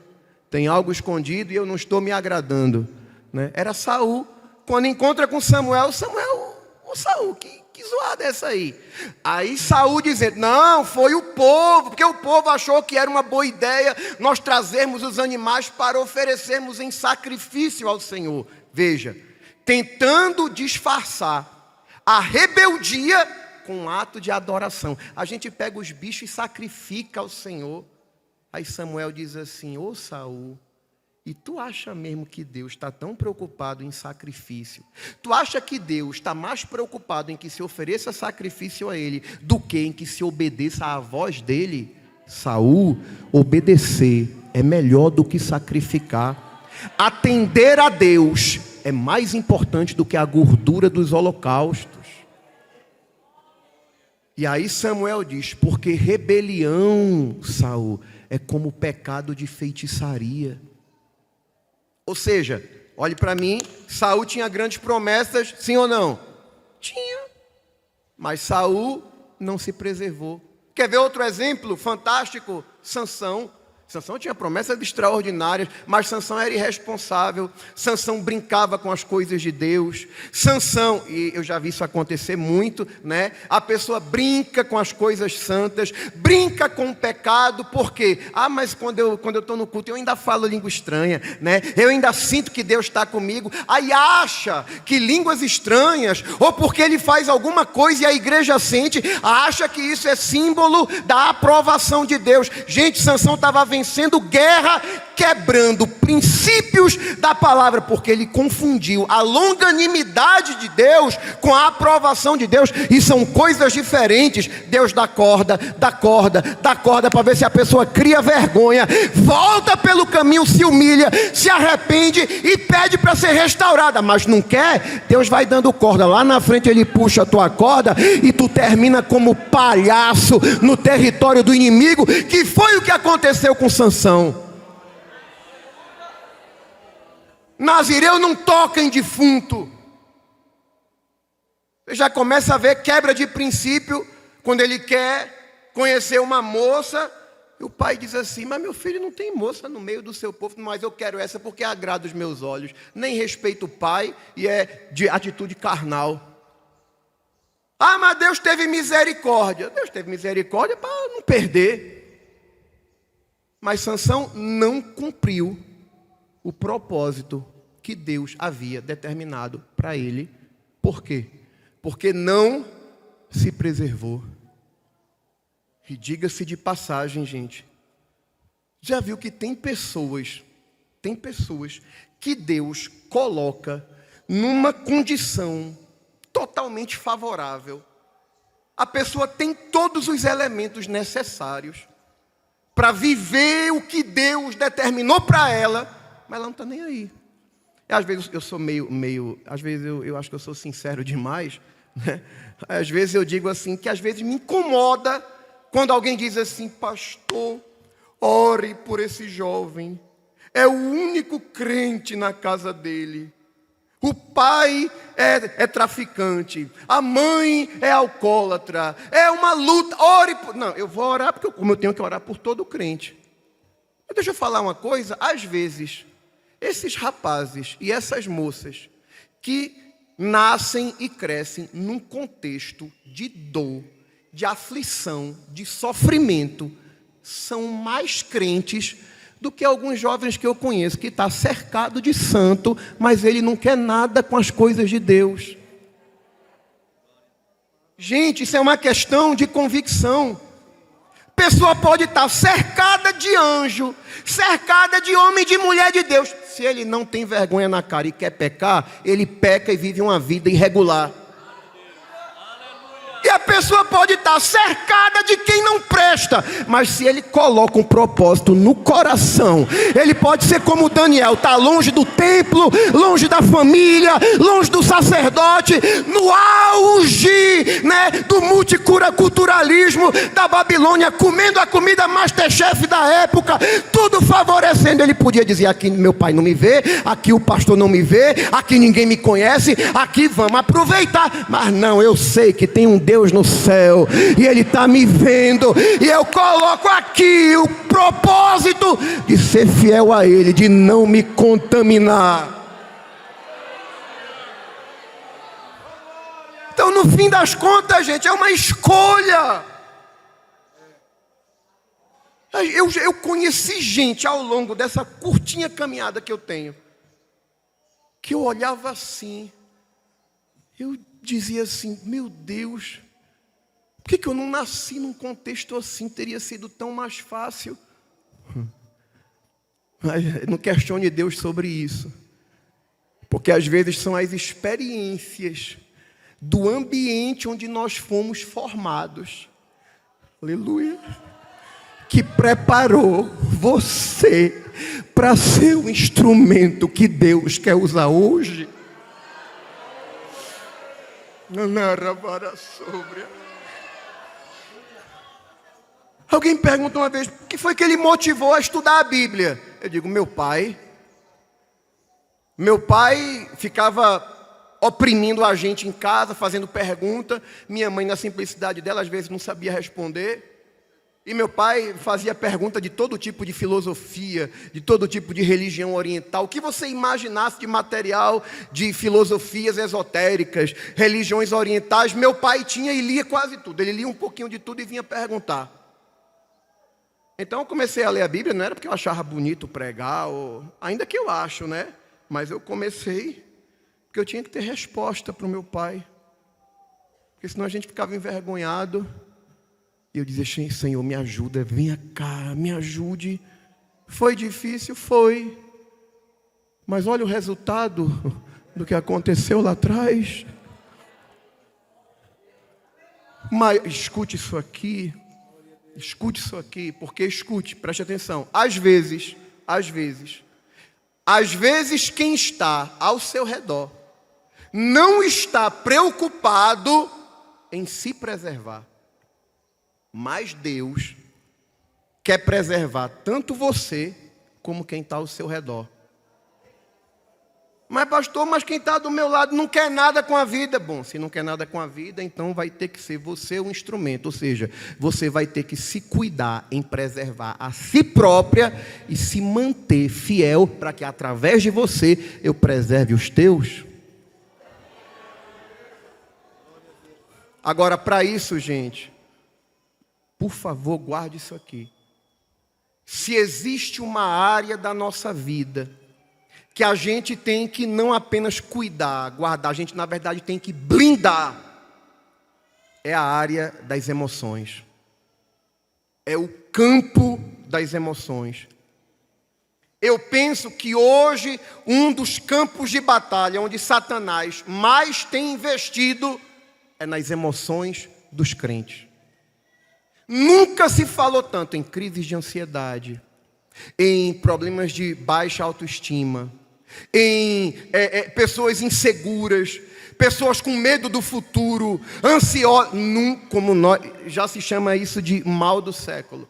tem algo escondido e eu não estou me agradando, né? Era Saul. Quando encontra com Samuel, o Saul, que zoada é essa aí? Aí Saul dizendo: não, foi o povo, porque o povo achou que era uma boa ideia nós trazermos os animais para oferecermos em sacrifício ao Senhor. Veja, tentando disfarçar a rebeldia com um ato de adoração. A gente pega os bichos e sacrifica ao Senhor. Aí Samuel diz assim: ô Saul, e tu acha mesmo que Deus está tão preocupado em sacrifício? Tu acha que Deus está mais preocupado em que se ofereça sacrifício a Ele do que em que se obedeça à voz dEle? Saul, obedecer é melhor do que sacrificar. Atender a Deus é mais importante do que a gordura dos holocaustos. E aí Samuel diz: porque rebelião, Saul, é como o pecado de feitiçaria. Ou seja, olhe para mim, Saul tinha grandes promessas, sim ou não? Tinha. Mas Saul não se preservou. Quer ver outro exemplo fantástico? Sansão. Sansão tinha promessas extraordinárias, mas Sansão era irresponsável. Sansão brincava com as coisas de Deus. Sansão, e eu já vi isso acontecer muito, né? A pessoa brinca com as coisas santas, brinca com o pecado, por quê? Mas quando eu estou no culto, eu ainda falo língua estranha, né? Eu ainda sinto que Deus está comigo. Aí acha que línguas estranhas, ou porque ele faz alguma coisa e a igreja sente, acha que isso é símbolo da aprovação de Deus. Gente, Sansão estava vencendo guerra, quebrando princípios da palavra, porque ele confundiu a longanimidade de Deus com a aprovação de Deus, e são coisas diferentes. Deus dá corda para ver se a pessoa cria vergonha, volta pelo caminho, se humilha, se arrepende e pede para ser restaurada, mas não quer, Deus vai dando corda, lá na frente ele puxa a tua corda e tu termina como palhaço no território do inimigo, que foi o que aconteceu com Sansão. Nazireu não toca em defunto. Você já começa a ver quebra de princípio quando ele quer conhecer uma moça. E o pai diz assim: mas meu filho, não tem moça no meio do seu povo, mas eu quero essa porque agrada os meus olhos. Nem respeita o pai e é de atitude carnal. Mas Deus teve misericórdia. Deus teve misericórdia para não perder. Mas Sansão não cumpriu o propósito que Deus havia determinado para ele. Por quê? Porque não se preservou. E diga-se de passagem, gente, já viu que tem pessoas que Deus coloca numa condição totalmente favorável. A pessoa tem todos os elementos necessários para viver o que Deus determinou para ela, mas ela não está nem aí. Às vezes eu sou às vezes eu acho que eu sou sincero demais, né? Às vezes eu digo assim, que às vezes me incomoda quando alguém diz assim: pastor, ore por esse jovem, é o único crente na casa dele. O pai é traficante, a mãe é alcoólatra, é uma luta, ore por... Não, eu vou orar porque como eu tenho que orar por todo crente. Mas deixa eu falar uma coisa, às vezes, esses rapazes e essas moças que nascem e crescem num contexto de dor, de aflição, de sofrimento, são mais crentes do que alguns jovens que eu conheço, que está cercado de santo, mas ele não quer nada com as coisas de Deus. Gente, isso é uma questão de convicção. Pessoa pode estar cercada de anjo, cercada de homem, de mulher de Deus. Se ele não tem vergonha na cara e quer pecar, ele peca e vive uma vida irregular. E a pessoa pode estar cercada de quem não presta, mas se ele coloca um propósito no coração, ele pode ser como Daniel, está longe do templo, longe da família, longe do sacerdote, no auge, né, do multiculturalismo da Babilônia, comendo a comida Masterchef da época, tudo favorecendo. Ele podia dizer: aqui meu pai não me vê, aqui o pastor não me vê, aqui ninguém me conhece, aqui vamos aproveitar. Mas não, eu sei que tem um Deus no céu e Ele está me vendo, e eu coloco aqui o propósito de ser fiel a Ele, de não me contaminar. Então, no fim das contas, gente, é uma escolha. Eu conheci gente ao longo dessa curtinha caminhada que eu tenho, que eu olhava assim, eu dizia assim: meu Deus, por que eu não nasci num contexto assim? Teria sido tão mais fácil. Mas não questione Deus sobre isso, porque às vezes são as experiências do ambiente onde nós fomos formados, aleluia, que preparou você para ser o instrumento que Deus quer usar hoje. Alguém pergunta uma vez: o que foi que ele motivou a estudar a Bíblia? Eu digo: meu pai ficava oprimindo a gente em casa, fazendo pergunta. Minha mãe, na simplicidade dela, às vezes não sabia responder. E meu pai fazia pergunta de todo tipo de filosofia, de todo tipo de religião oriental. O que você imaginasse de material de filosofias esotéricas, religiões orientais, meu pai tinha e lia quase tudo. Ele lia um pouquinho de tudo e vinha perguntar. Então eu comecei a ler a Bíblia, não era porque eu achava bonito pregar, ainda que eu acho, né? Mas eu comecei porque eu tinha que ter resposta para o meu pai. Porque senão a gente ficava envergonhado. E eu dizia, Senhor, me ajuda, venha cá, me ajude. Foi difícil, foi. Mas olha o resultado do que aconteceu lá atrás. Mas escute isso aqui, porque escute, preste atenção. Às vezes, quem está ao seu redor não está preocupado em se preservar. Mas Deus quer preservar tanto você como quem está ao seu redor. Mas pastor, quem está do meu lado não quer nada com a vida. Bom, se não quer nada com a vida, então vai ter que ser você o instrumento. Ou seja, você vai ter que se cuidar em preservar a si própria e se manter fiel para que através de você eu preserve os teus. Agora, para isso, gente, por favor, guarde isso aqui. Se existe uma área da nossa vida que a gente tem que não apenas cuidar, guardar, a gente na verdade tem que blindar, é a área das emoções. É o campo das emoções. Eu penso que hoje um dos campos de batalha onde Satanás mais tem investido é nas emoções dos crentes. Nunca se falou tanto em crises de ansiedade, em problemas de baixa autoestima, em pessoas inseguras, pessoas com medo do futuro, ansiosas, como nós, já se chama isso de mal do século.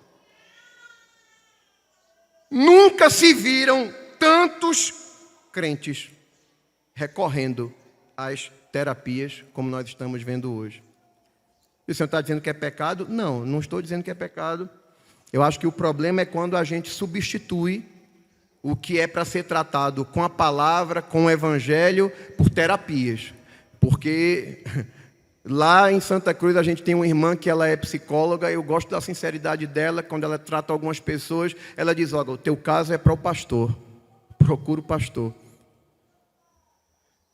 Nunca se viram tantos crentes recorrendo às terapias como nós estamos vendo hoje. O senhor está dizendo que é pecado? Não, não estou dizendo que é pecado. Eu acho que o problema é quando a gente substitui o que é para ser tratado com a palavra, com o evangelho, por terapias. Porque lá em Santa Cruz a gente tem uma irmã que ela é psicóloga, eu gosto da sinceridade dela, quando ela trata algumas pessoas, ela diz, olha, o teu caso é para o pastor, procura o pastor.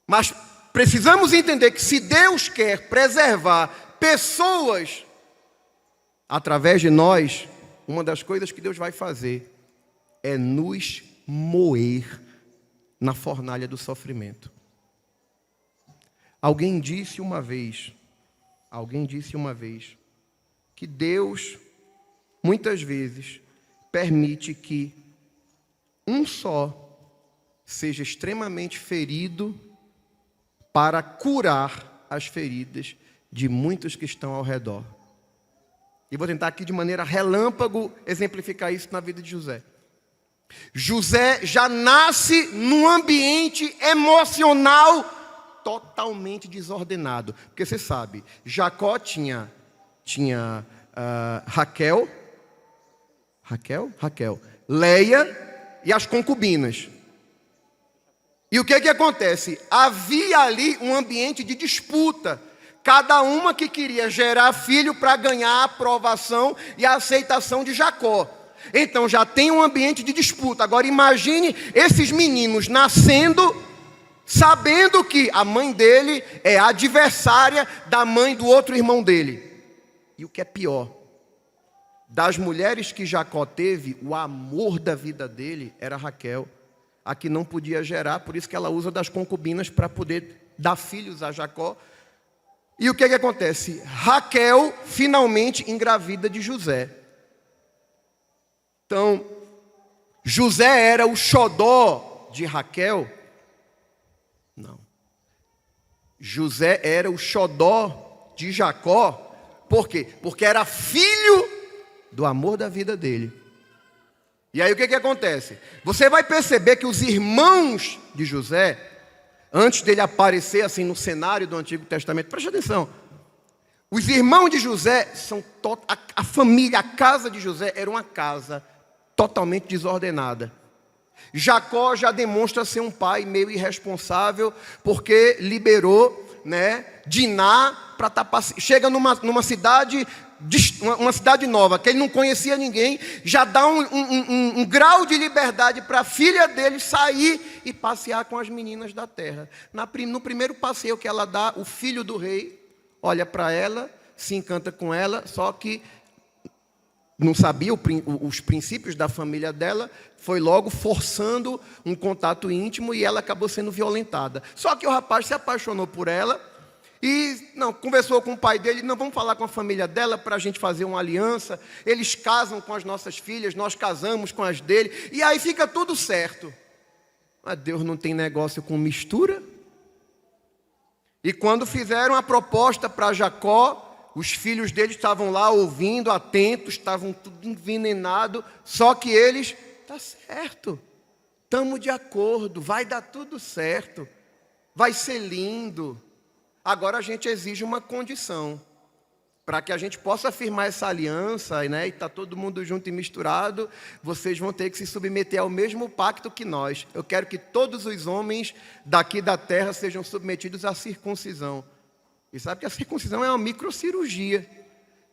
Mas precisamos entender que se Deus quer preservar pessoas através de nós, uma das coisas que Deus vai fazer é nos moer na fornalha do sofrimento. Alguém disse uma vez que Deus muitas vezes permite que um só seja extremamente ferido para curar as feridas de muitos que estão ao redor. E vou tentar aqui de maneira relâmpago exemplificar isso na vida de José. José já nasce num ambiente emocional totalmente desordenado. Porque você sabe, Jacó tinha Raquel, Leia e as concubinas. E o que acontece? Havia ali um ambiente de disputa. Cada uma que queria gerar filho para ganhar a aprovação e a aceitação de Jacó. Então já tem um ambiente de disputa. Agora imagine esses meninos nascendo, sabendo que a mãe dele é adversária da mãe do outro irmão dele. E o que é pior, das mulheres que Jacó teve, o amor da vida dele era Raquel, a que não podia gerar, por isso que ela usa das concubinas para poder dar filhos a Jacó. E o que acontece? Raquel finalmente engravida de José. Então, José era o xodó de Raquel? Não. José era o xodó de Jacó. Por quê? Porque era filho do amor da vida dele. E aí o que acontece? Você vai perceber que os irmãos de José, antes dele aparecer assim no cenário do Antigo Testamento, preste atenção, Os irmãos de José a família, a casa de José era uma casa totalmente desordenada. Jacó já demonstra ser um pai meio irresponsável, porque liberou, Diná para chega numa cidade, uma cidade nova, que ele não conhecia ninguém, já dá um grau de liberdade para a filha dele sair e passear com as meninas da terra. No primeiro passeio que ela dá, o filho do rei olha para ela, se encanta com ela, só que não sabia os princípios da família dela, foi logo forçando um contato íntimo e ela acabou sendo violentada. Só que o rapaz se apaixonou por ela e conversou com o pai dele, vamos falar com a família dela para a gente fazer uma aliança, eles casam com as nossas filhas, nós casamos com as dele, e aí fica tudo certo. Mas Deus não tem negócio com mistura. E quando fizeram a proposta para Jacó, os filhos dele estavam lá ouvindo, atentos, estavam tudo envenenado, só que eles, tá certo, estamos de acordo, vai dar tudo certo, vai ser lindo. Agora a gente exige uma condição, para que a gente possa firmar essa aliança, e está todo mundo junto e misturado, vocês vão ter que se submeter ao mesmo pacto que nós. Eu quero que todos os homens daqui da terra sejam submetidos à circuncisão. E sabe que a circuncisão é uma microcirurgia.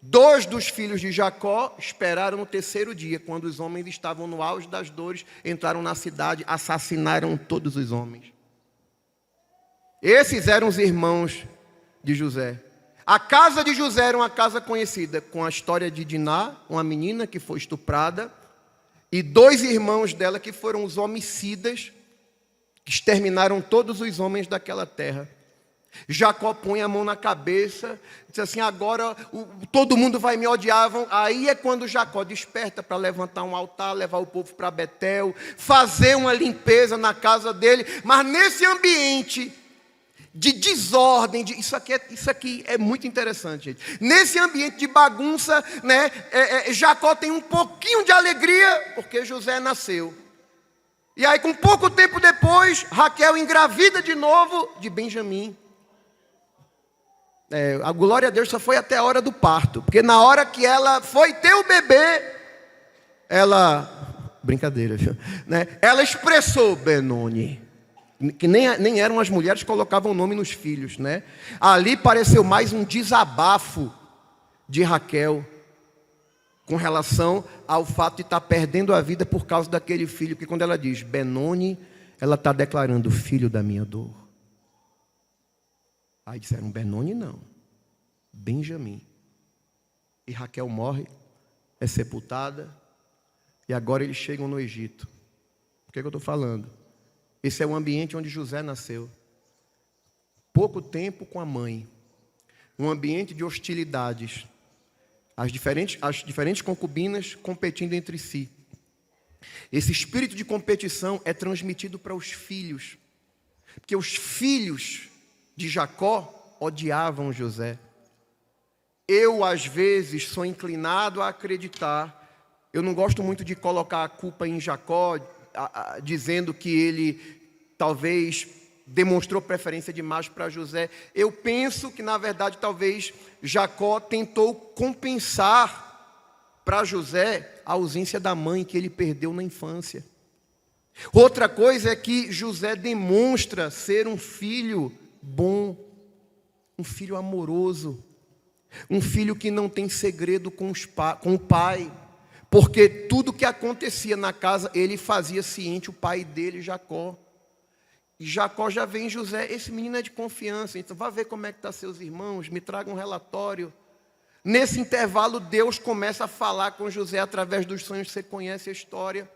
2 dos filhos de Jacó esperaram no 3º dia, quando os homens estavam no auge das dores, entraram na cidade, assassinaram todos os homens. Esses eram os irmãos de José. A casa de José era uma casa conhecida com a história de Diná, uma menina que foi estuprada, e 2 irmãos dela que foram os homicidas, que exterminaram todos os homens daquela terra. Jacó põe a mão na cabeça, diz assim, agora todo mundo vai me odiar. Aí é quando Jacó desperta para levantar um altar, levar o povo para Betel, fazer uma limpeza na casa dele. Mas nesse ambiente de desordem, isso aqui é muito interessante, gente. Nesse ambiente de bagunça, Jacó tem um pouquinho de alegria, porque José nasceu. E aí, com pouco tempo depois, Raquel engravida de novo de Benjamim. A glória a Deus só foi até a hora do parto, porque na hora que ela foi ter o bebê, brincadeira, viu? Ela expressou Benoni, que nem eram as mulheres que colocavam o nome nos filhos, Ali pareceu mais um desabafo de Raquel com relação ao fato de estar perdendo a vida por causa daquele filho, que quando ela diz Benoni, ela está declarando filho da minha dor. Aí disseram, Benoni não, Benjamim. E Raquel morre, é sepultada, e agora eles chegam no Egito. Por que eu estou falando? Esse é o ambiente onde José nasceu. Pouco tempo com a mãe, um ambiente de hostilidades, as diferentes concubinas competindo entre si. Esse espírito de competição é transmitido para os filhos, porque os filhos de Jacó odiavam José. Eu, às vezes, sou inclinado a acreditar, eu não gosto muito de colocar a culpa em Jacó, dizendo que ele talvez demonstrou preferência demais para José. Eu penso que, na verdade, talvez Jacó tentou compensar para José a ausência da mãe que ele perdeu na infância. Outra coisa é que José demonstra ser um filho bom, um filho amoroso, um filho que não tem segredo com o pai, porque tudo que acontecia na casa ele fazia ciente o pai dele, Jacó. E Jacó já vê em José, esse menino é de confiança, então vá ver como é que estão seus irmãos, me traga um relatório. Nesse intervalo Deus começa a falar com José através dos sonhos, você conhece a história.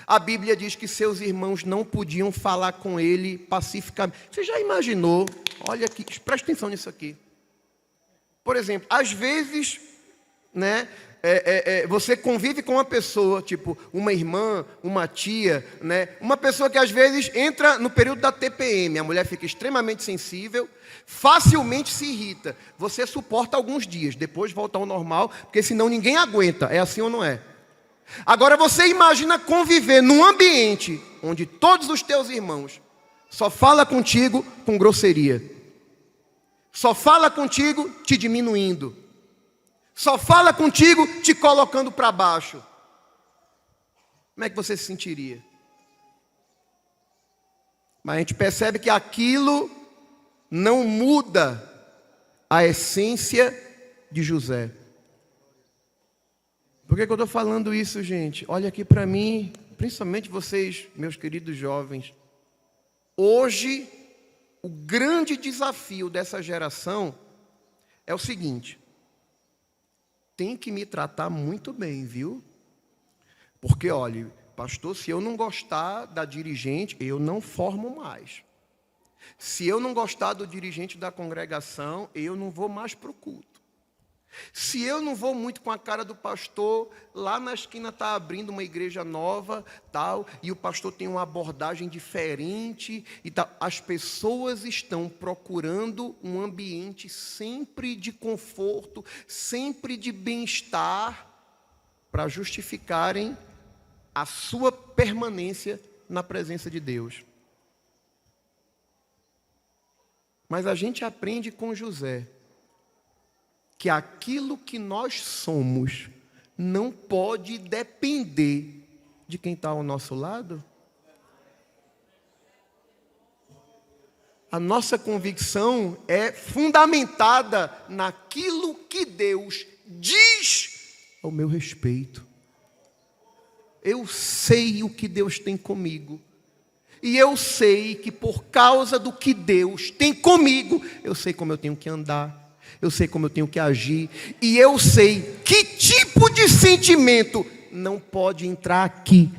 A Bíblia diz que seus irmãos não podiam falar com ele pacificamente. Você já imaginou? Olha aqui, preste atenção nisso aqui. Por exemplo, às vezes, você convive com uma pessoa, tipo uma irmã, uma tia, uma pessoa que às vezes entra no período da TPM, a mulher fica extremamente sensível, facilmente se irrita. Você suporta alguns dias, depois volta ao normal, porque senão ninguém aguenta, é assim ou não é? Agora você imagina conviver num ambiente onde todos os teus irmãos só falam contigo com grosseria. Só fala contigo te diminuindo. Só fala contigo te colocando para baixo. Como é que você se sentiria? Mas a gente percebe que aquilo não muda a essência de José. Por que eu estou falando isso, gente? Olha aqui para mim, principalmente vocês, meus queridos jovens. Hoje, o grande desafio dessa geração é o seguinte: tem que me tratar muito bem, viu? Porque, olha, pastor, se eu não gostar da dirigente, eu não formo mais. Se eu não gostar do dirigente da congregação, eu não vou mais para o culto. Se eu não vou muito com a cara do pastor, lá na esquina está abrindo uma igreja nova, tal, e o pastor tem uma abordagem diferente, e tal. As pessoas estão procurando um ambiente sempre de conforto, sempre de bem-estar, para justificarem a sua permanência na presença de Deus. Mas a gente aprende com José que aquilo que nós somos não pode depender de quem está ao nosso lado. A nossa convicção é fundamentada naquilo que Deus diz ao meu respeito. Eu sei o que Deus tem comigo. E eu sei que por causa do que Deus tem comigo, eu sei como eu tenho que andar. Eu sei como eu tenho que agir. E eu sei que tipo de sentimento não pode entrar aqui.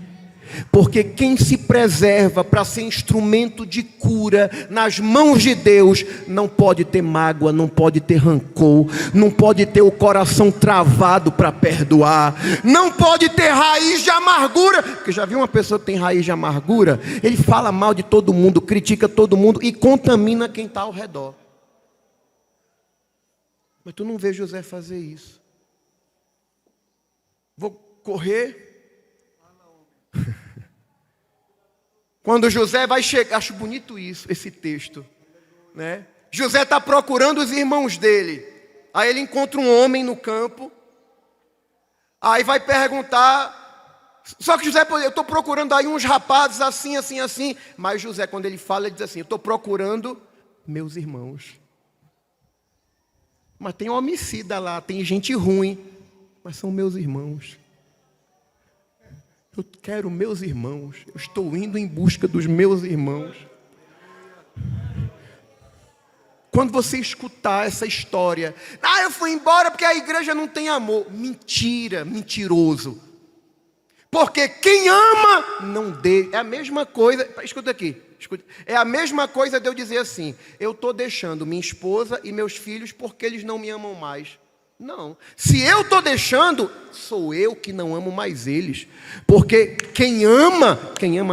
Porque quem se preserva para ser instrumento de cura nas mãos de Deus, não pode ter mágoa, não pode ter rancor, não pode ter o coração travado para perdoar, não pode ter raiz de amargura. Porque já viu uma pessoa que tem raiz de amargura? Ele fala mal de todo mundo, critica todo mundo e contamina quem está ao redor. Mas tu não vê José fazer isso. Vou correr. Quando José vai chegar, acho bonito isso, esse texto, né? José está procurando os irmãos dele. Aí ele encontra um homem no campo. Aí vai perguntar. Só que José, eu estou procurando aí uns rapazes assim, assim, assim. Mas José, quando ele fala, ele diz assim: eu estou procurando meus irmãos. Mas tem homicida lá, tem gente ruim, mas são meus irmãos. Eu quero meus irmãos. Eu estou indo em busca dos meus irmãos. Quando você escutar essa história, eu fui embora porque a igreja não tem amor. Mentira, mentiroso. Porque quem ama, não dê. É a mesma coisa, escuta aqui. É a mesma coisa de eu dizer assim: eu estou deixando minha esposa e meus filhos porque eles não me amam mais. Não, se eu estou deixando, sou eu que não amo mais eles. Porque quem ama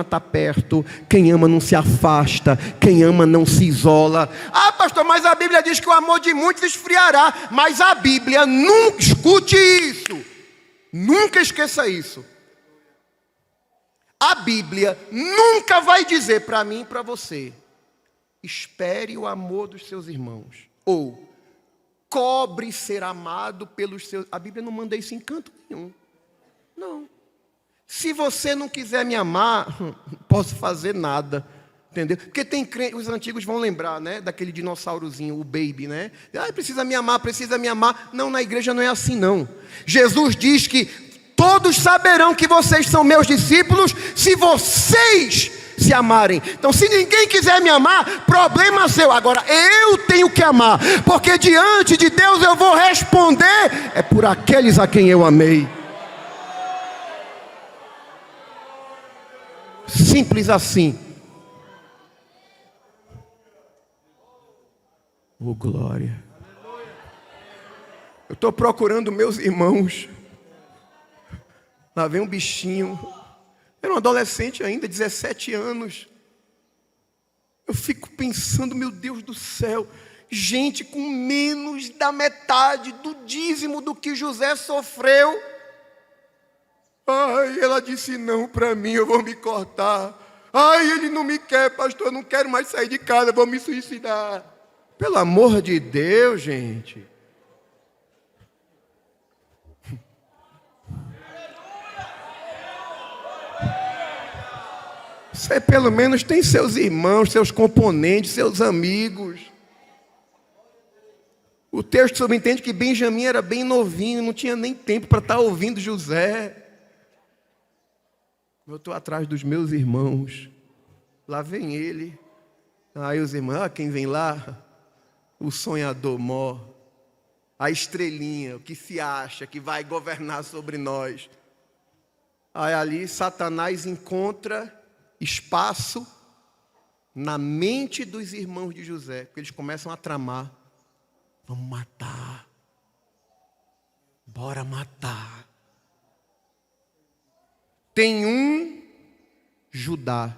está perto. Quem ama não se afasta. Quem ama não se isola. Ah, pastor, mas a Bíblia diz que o amor de muitos esfriará. Mas a Bíblia nunca, escute isso, nunca esqueça isso. A Bíblia nunca vai dizer para mim e para você: espere o amor dos seus irmãos, ou cobre ser amado pelos seus. A Bíblia não manda isso em canto nenhum. Não. Se você não quiser me amar, não posso fazer nada. Entendeu? Porque tem crente, os antigos vão lembrar, né, daquele dinossaurozinho, o baby, né? Precisa me amar, precisa me amar. Não, na igreja não é assim, não. Jesus diz que todos saberão que vocês são meus discípulos se vocês se amarem. Então, se ninguém quiser me amar, problema seu. Agora, eu tenho que amar, porque diante de Deus eu vou responder é por aqueles a quem eu amei. Simples assim. Oh, glória. Eu estou procurando meus irmãos. Lá vem um bichinho. Era um adolescente ainda, 17 anos. Eu fico pensando, meu Deus do céu, gente com menos da metade do dízimo do que José sofreu. Ai, ela disse não para mim, eu vou me cortar. Ai, ele não me quer, pastor, eu não quero mais sair de casa, eu vou me suicidar. Pelo amor de Deus, gente. Você pelo menos tem seus irmãos, seus componentes, seus amigos. O texto subentende que Benjamim era bem novinho, não tinha nem tempo para estar ouvindo José. Eu estou atrás dos meus irmãos. Lá vem ele. Aí os irmãos, quem vem lá? O sonhador mó. A estrelinha, o que se acha que vai governar sobre nós. Aí ali Satanás encontra espaço na mente dos irmãos de José, porque eles começam a tramar. Vamos matar. Bora matar. Tem um Judá.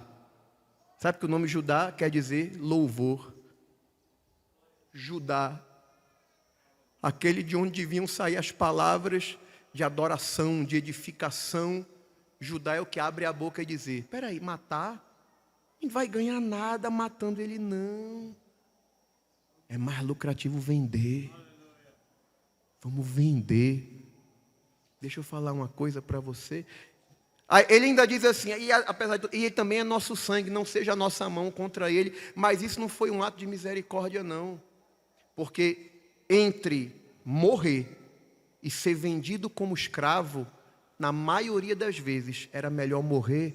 Sabe que o nome Judá quer dizer louvor. Judá. Aquele de onde deviam sair as palavras de adoração, de edificação. Judá é o que abre a boca e dizer, espera aí, matar? Não vai ganhar nada matando ele, não. É mais lucrativo vender. Vamos vender. Deixa eu falar uma coisa para você. Aí ele ainda diz assim, apesar de, e ele também é nosso sangue, não seja a nossa mão contra ele. Mas isso não foi um ato de misericórdia, não. Porque entre morrer e ser vendido como escravo, na maioria das vezes, era melhor morrer.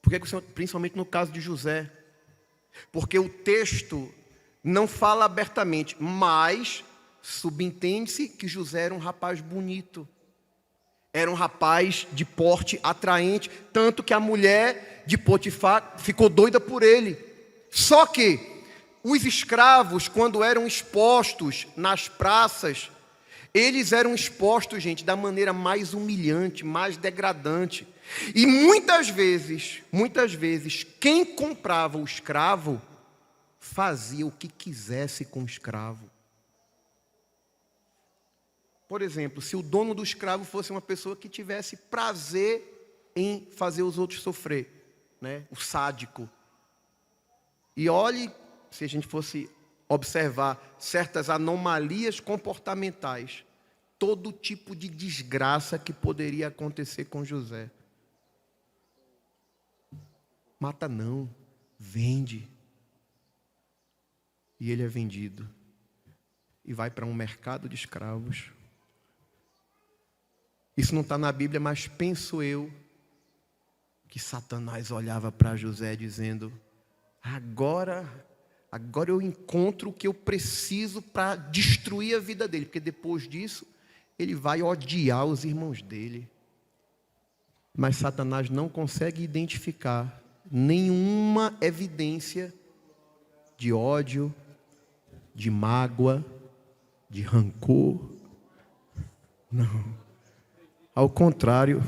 Porque, principalmente no caso de José. Porque o texto não fala abertamente, mas subentende-se que José era um rapaz bonito. Era um rapaz de porte atraente, tanto que a mulher de Potifar ficou doida por ele. Só que os escravos, quando eram expostos nas praças, eles eram expostos, gente, da maneira mais humilhante, mais degradante. E muitas vezes, quem comprava o escravo fazia o que quisesse com o escravo. Por exemplo, se o dono do escravo fosse uma pessoa que tivesse prazer em fazer os outros sofrer, né? O sádico. E olhe, se a gente fosse observar certas anomalias comportamentais, todo tipo de desgraça que poderia acontecer com José. Mata não, vende. E ele é vendido. E vai para um mercado de escravos. Isso não está na Bíblia, mas penso eu que Satanás olhava para José dizendo, agora eu encontro o que eu preciso para destruir a vida dele, porque depois disso ele vai odiar os irmãos dele. Mas Satanás não consegue identificar nenhuma evidência de ódio, de mágoa, de rancor. Não. Ao contrário,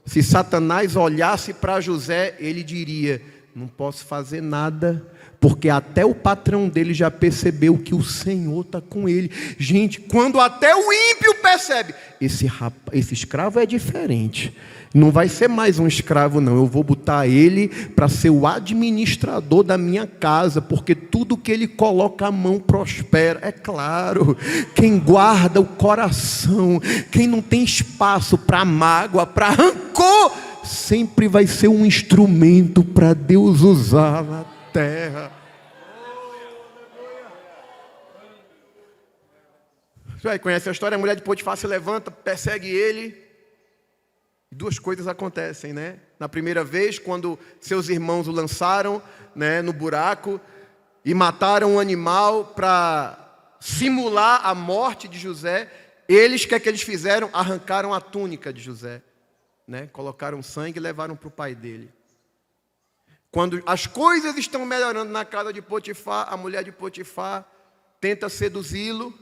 se Satanás olhasse para José, ele diria, não posso fazer nada, porque até o patrão dele já percebeu que o Senhor está com ele. Gente, quando até o ímpio percebe, esse escravo é diferente. Não vai ser mais um escravo, não. Eu vou botar ele para ser o administrador da minha casa, porque tudo que ele coloca a mão prospera. É claro, quem guarda o coração, quem não tem espaço para mágoa, para rancor, sempre vai ser um instrumento para Deus usar na terra. Você aí conhece a história? A mulher de Potifar se levanta, persegue ele. Duas coisas acontecem, né? Na primeira vez, quando seus irmãos o lançaram, né, no buraco e mataram um animal para simular a morte de José, eles, o que é que eles fizeram? Arrancaram a túnica de José, né? Colocaram sangue e levaram para o pai dele. Quando as coisas estão melhorando na casa de Potifar, a mulher de Potifar tenta seduzi-lo,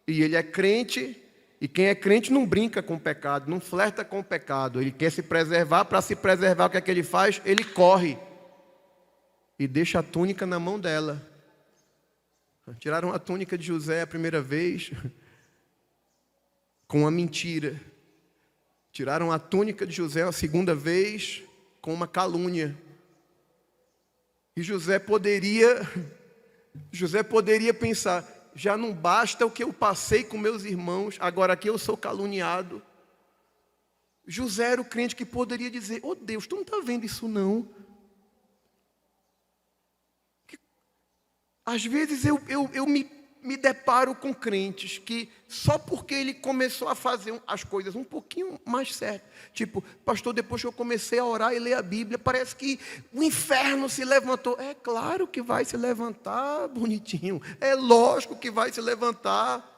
e ele é crente. E quem é crente não brinca com o pecado, não flerta com o pecado. Ele quer se preservar, para se preservar o que é que ele faz? Ele corre e deixa a túnica na mão dela. Tiraram a túnica de José a primeira vez com uma mentira. Tiraram a túnica de José a segunda vez com uma calúnia. E José poderia José poderia pensar, já não basta o que eu passei com meus irmãos, agora aqui eu sou caluniado. José era o crente que poderia dizer, oh Deus, tu não está vendo isso não? Às vezes eu me deparo com crentes que só porque ele começou a fazer as coisas um pouquinho mais certas. Tipo, pastor, depois que eu comecei a orar e ler a Bíblia, parece que o inferno se levantou. É claro que vai se levantar, bonitinho. É lógico que vai se levantar.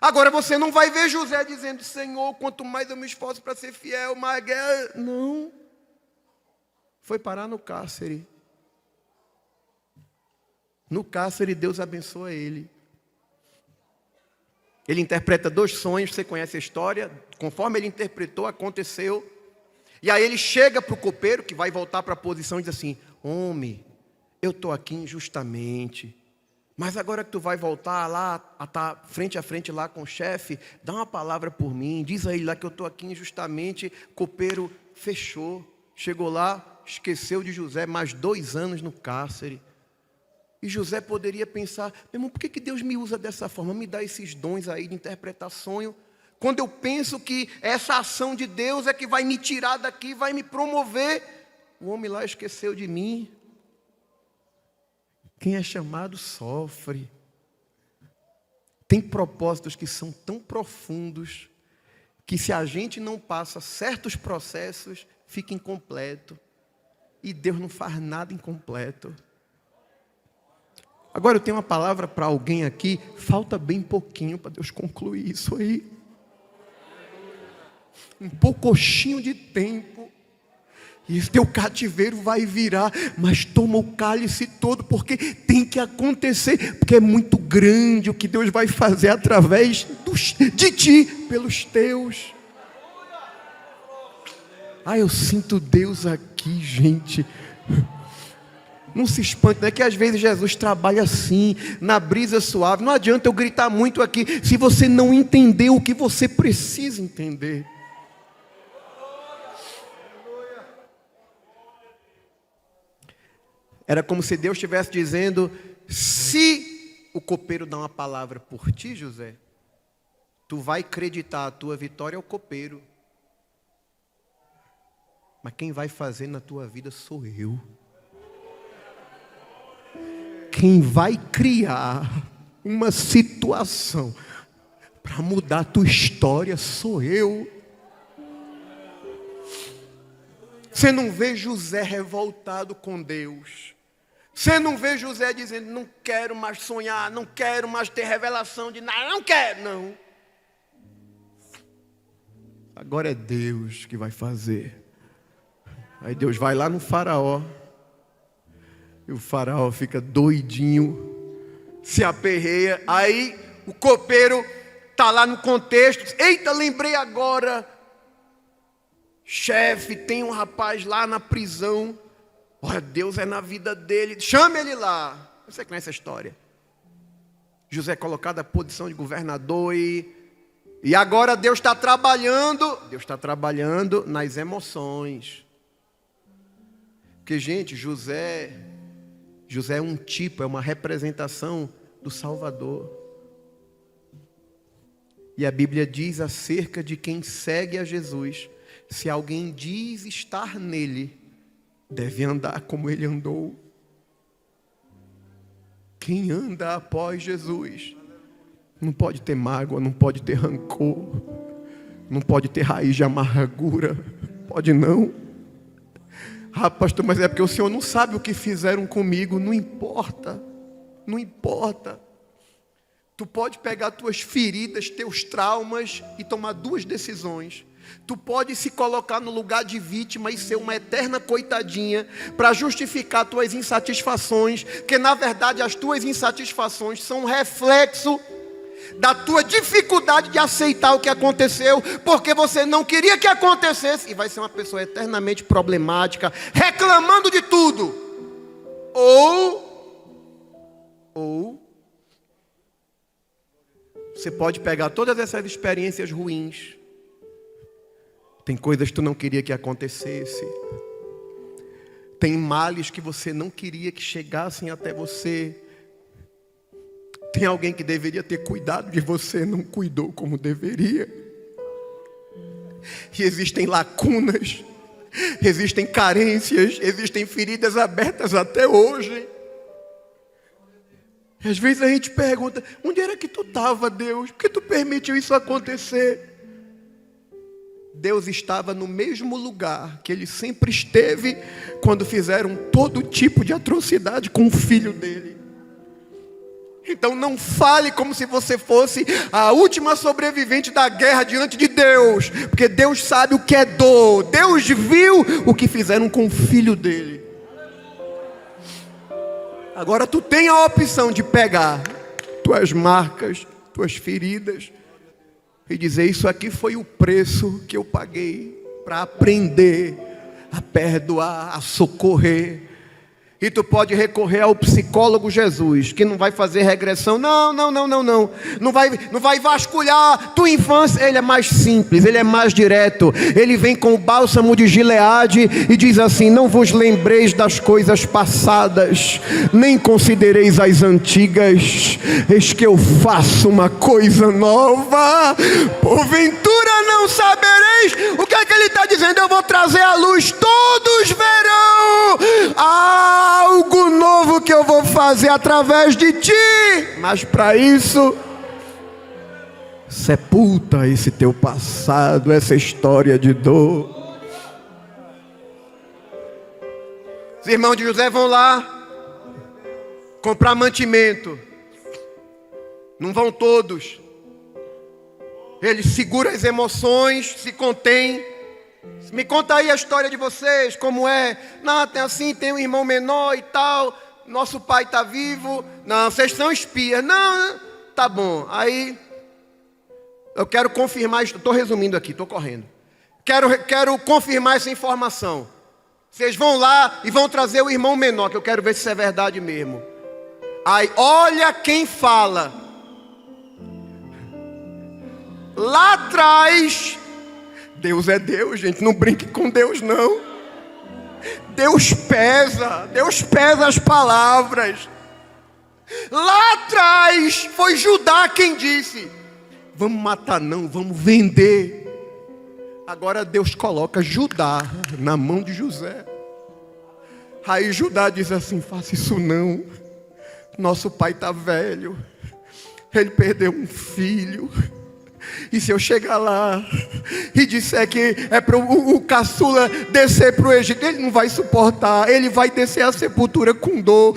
Agora você não vai ver José dizendo, Senhor, quanto mais eu me esforço para ser fiel, mais guerra. Não. Foi parar no cárcere. No cárcere, Deus abençoa ele. Ele interpreta 2 sonhos, você conhece a história. Conforme ele interpretou, aconteceu. E aí ele chega para o copeiro, que vai voltar para a posição, e diz assim, homem, eu estou aqui injustamente. Mas agora que tu vai voltar lá, tá frente a frente lá com o chefe, dá uma palavra por mim, diz a ele lá que eu estou aqui injustamente. Copeiro fechou, chegou lá, esqueceu de José, mais 2 anos no cárcere. E José poderia pensar, meu irmão, por que Deus me usa dessa forma? Me dá esses dons aí de interpretar sonho. Quando eu penso que essa ação de Deus é que vai me tirar daqui, vai me promover. O homem lá esqueceu de mim. Quem é chamado sofre. Tem propósitos que são tão profundos que se a gente não passa certos processos, fica incompleto. E Deus não faz nada incompleto. Agora eu tenho uma palavra para alguém aqui, falta bem pouquinho para Deus concluir isso aí. Um poucochinho de tempo. E esse teu cativeiro vai virar, mas toma o cálice todo, porque tem que acontecer, porque é muito grande o que Deus vai fazer através de ti, pelos teus. Eu sinto Deus aqui, gente. Não se espante, não é que às vezes Jesus trabalha assim, na brisa suave. Não adianta eu gritar muito aqui, se você não entender o que você precisa entender. Era como se Deus estivesse dizendo, se o copeiro dá uma palavra por ti, José, tu vai acreditar a tua vitória ao copeiro. Mas quem vai fazer na tua vida sou eu. Quem vai criar uma situação para mudar a tua história sou eu. Você não vê José revoltado com Deus. Você não vê José dizendo, não quero mais sonhar, não quero mais ter revelação de nada, não quero, não. Agora é Deus que vai fazer. Aí Deus vai lá no faraó. E o faraó fica doidinho, se aperreia. Aí o copeiro está lá no contexto. Eita, lembrei agora. Chefe, tem um rapaz lá na prisão. Olha, Deus é na vida dele. Chame ele lá. Você conhece a história. José é colocado à posição de governador e agora Deus está trabalhando. Deus está trabalhando nas emoções. Porque, gente, José é um tipo, é uma representação do Salvador. E a Bíblia diz acerca de quem segue a Jesus, se alguém diz estar nele, deve andar como ele andou. Quem anda após Jesus não pode ter mágoa, não pode ter rancor, não pode ter raiz de amargura. Pode não. Pastor, mas é porque o Senhor não sabe o que fizeram comigo. Não importa, não importa. Tu pode pegar tuas feridas, teus traumas e tomar 2 decisões. Tu pode se colocar no lugar de vítima e ser uma eterna coitadinha para justificar tuas insatisfações, que na verdade as tuas insatisfações são um reflexo da tua dificuldade de aceitar o que aconteceu, porque você não queria que acontecesse, e vai ser uma pessoa eternamente problemática, reclamando de tudo. Ou você pode pegar todas essas experiências ruins. Tem coisas que tu não queria que acontecesse. Tem males que você não queria que chegassem até você. Tem alguém que deveria ter cuidado de você, não cuidou como deveria. E existem lacunas, existem carências, existem feridas abertas até hoje. E às vezes a gente pergunta: onde era que tu estava, Deus? Por que tu permitiu isso acontecer? Deus estava no mesmo lugar que Ele sempre esteve quando fizeram todo tipo de atrocidade com o filho dele. Então não fale como se você fosse a última sobrevivente da guerra diante de Deus, porque Deus sabe o que é dor. Deus viu o que fizeram com o filho dele. Agora tu tem a opção de pegar tuas marcas, tuas feridas e dizer: isso aqui foi o preço que eu paguei para aprender a perdoar, a socorrer. E tu pode recorrer ao psicólogo Jesus, que não vai fazer regressão. Não vai vasculhar tua infância. Ele é mais simples, ele é mais direto. Ele vem com o bálsamo de Gileade e diz assim: não vos lembreis das coisas passadas, nem considereis as antigas. Eis que eu faço uma coisa nova. Porventura não sabereis. O que é que ele está dizendo? Eu vou trazer à luz, todos verão algo novo que eu vou fazer através de ti. Mas para isso, sepulta esse teu passado, essa história de dor. Os irmãos de José vão lá comprar mantimento. Não vão todos. Ele segura as emoções, se contém. Me conta aí a história de vocês, como é? Não, tem assim, tem um irmão menor e tal. Nosso pai está vivo. Não, vocês são espias. Não, tá bom. Aí, eu quero confirmar, estou resumindo aqui, estou correndo. Quero confirmar essa informação. Vocês vão lá e vão trazer o irmão menor, que eu quero ver se isso é verdade mesmo. Aí, olha quem fala. Lá atrás... Deus é Deus, gente, não brinque com Deus não. Deus pesa as palavras. Lá atrás foi Judá quem disse: vamos matar não, vamos vender. Agora Deus coloca Judá na mão de José. Aí Judá diz assim: faça isso não, nosso pai está velho, ele perdeu um filho. E se eu chegar lá e disser que é para o caçula descer para o Egito, ele não vai suportar, ele vai descer à sepultura com dor.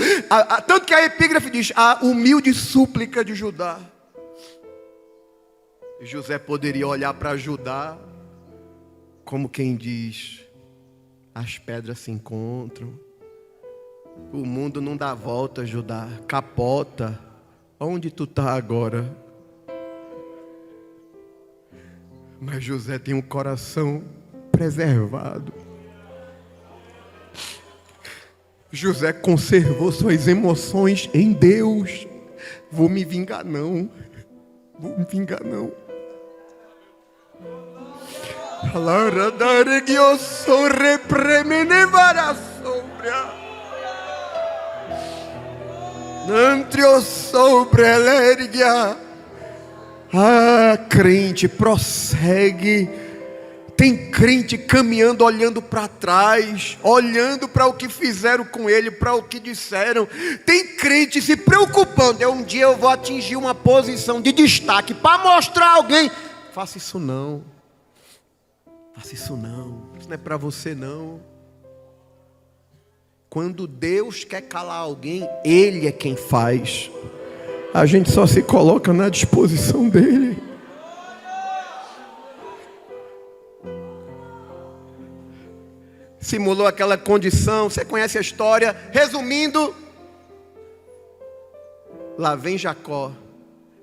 Tanto que a epígrafe diz: a humilde súplica de Judá. E José poderia olhar para Judá como quem diz: as pedras se encontram, o mundo não dá volta, Judá, capota. Onde tu está agora? Mas José tem um coração preservado. José conservou suas emoções em Deus. Vou me vingar não. Ah, crente, prossegue. Tem crente caminhando, olhando para trás, olhando para o que fizeram com ele, para o que disseram. Tem crente se preocupando: um dia eu vou atingir uma posição de destaque para mostrar a alguém. Faça isso não. Isso não é para você não. Quando Deus quer calar alguém, Ele é quem faz. A gente só se coloca na disposição dele. Simulou aquela condição, você conhece a história. Resumindo, lá vem Jacó.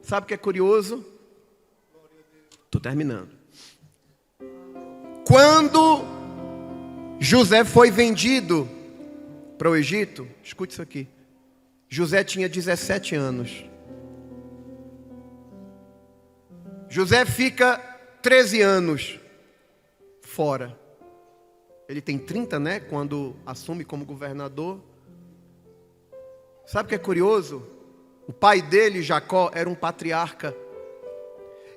Sabe o que é curioso? Estou terminando. Quando José foi vendido para o Egito, escute isso aqui. José tinha 17 anos. José fica 13 anos fora. Ele tem 30, né? Quando assume como governador. Sabe o que é curioso? O pai dele, Jacó, era um patriarca.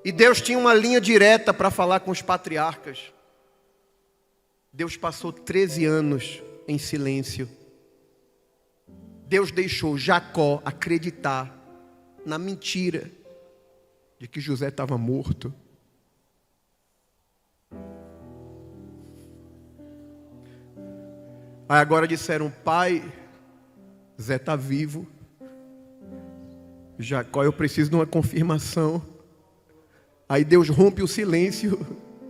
E Deus tinha uma linha direta para falar com os patriarcas. Deus passou 13 anos em silêncio. Deus deixou Jacó acreditar na mentira de que José estava morto. Aí agora disseram: pai, Zé está vivo. Jacó, eu preciso de uma confirmação. Aí Deus rompe o silêncio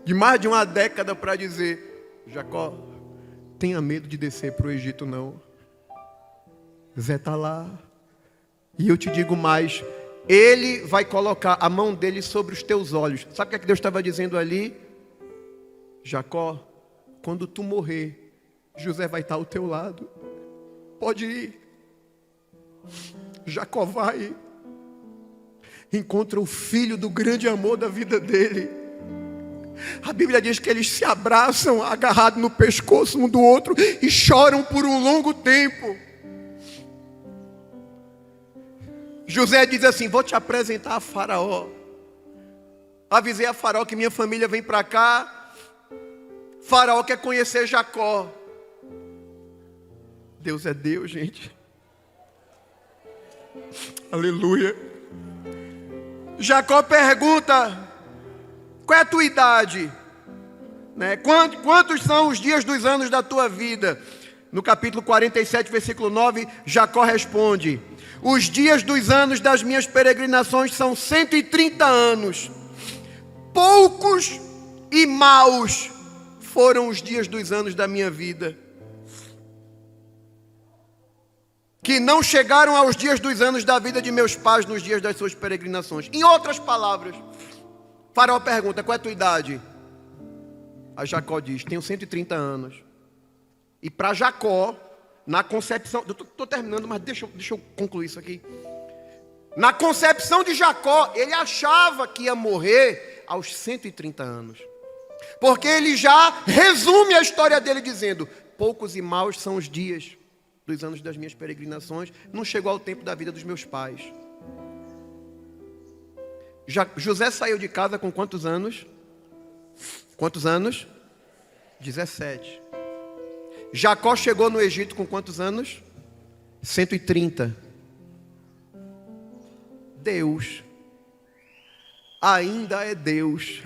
de mais de uma década para dizer: Jacó, tenha medo de descer para o Egito não. Zé está lá. E eu te digo mais, ele vai colocar a mão dele sobre os teus olhos. Sabe o que Deus estava dizendo ali? Jacó, quando tu morrer, José vai estar ao teu lado. Pode ir. Jacó vai. Encontra o filho do grande amor da vida dele. A Bíblia diz que eles se abraçam, agarrados no pescoço um do outro, e choram por um longo tempo. José diz assim: vou te apresentar a Faraó. Avisei a Faraó que minha família vem para cá. Faraó quer conhecer Jacó. Deus é Deus, gente. Aleluia. Jacó pergunta: qual é a tua idade? Quantos são os dias dos anos da tua vida? No capítulo 47, versículo 9, Jacó responde: os dias dos anos das minhas peregrinações são 130 anos. Poucos e maus foram os dias dos anos da minha vida, que não chegaram aos dias dos anos da vida de meus pais nos dias das suas peregrinações. Em outras palavras, Faraó pergunta: qual é a tua idade? Aí Jacó diz: tenho 130 anos. E para Jacó, na concepção, estou terminando, mas deixa eu concluir isso aqui. Na concepção de Jacó, ele achava que ia morrer aos 130 anos. Porque ele já resume a história dele dizendo: poucos e maus são os dias dos anos das minhas peregrinações, não chegou ao tempo da vida dos meus pais. José saiu de casa com quantos anos? Quantos anos? 17. Jacó chegou no Egito com quantos anos? 130. Deus ainda é Deus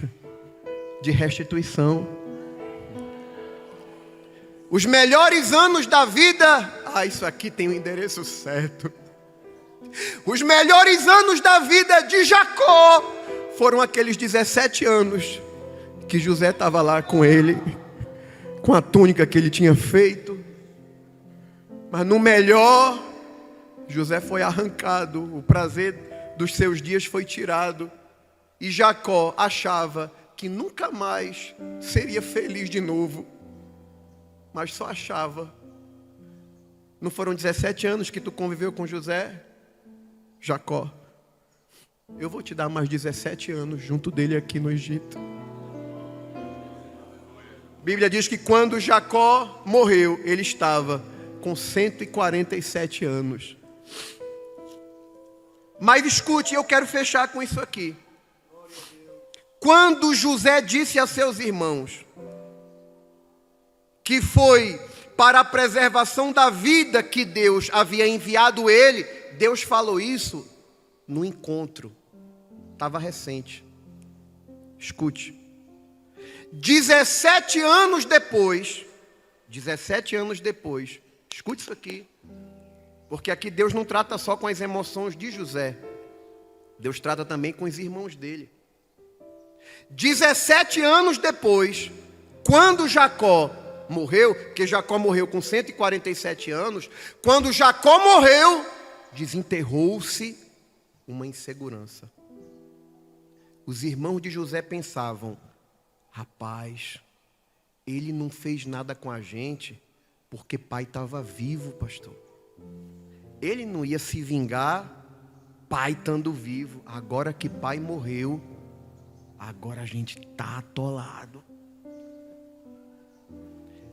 de restituição. Os melhores anos da vida, isso aqui tem o endereço certo. Os melhores anos da vida de Jacó foram aqueles 17 anos que José estava lá com ele, com a túnica que ele tinha feito. Mas no melhor, José foi arrancado, o prazer dos seus dias foi tirado. E Jacó achava que nunca mais seria feliz de novo. Mas só achava. Não foram 17 anos que tu conviveu com José? Jacó, eu vou te dar mais 17 anos junto dele aqui no Egito. A Bíblia diz que quando Jacó morreu, ele estava com 147 anos. Mas escute, eu quero fechar com isso aqui. Quando José disse a seus irmãos que foi para a preservação da vida que Deus havia enviado ele, Deus falou isso no encontro. Estava recente. Escute. 17 anos depois, escute isso aqui, porque aqui Deus não trata só com as emoções de José, Deus trata também com os irmãos dele. 17 anos depois, quando Jacó morreu, que Jacó morreu com 147 anos, quando Jacó morreu, desenterrou-se uma insegurança. Os irmãos de José pensavam: rapaz, ele não fez nada com a gente porque pai estava vivo, pastor. Ele não ia se vingar pai estando vivo. Agora que pai morreu, agora a gente está atolado.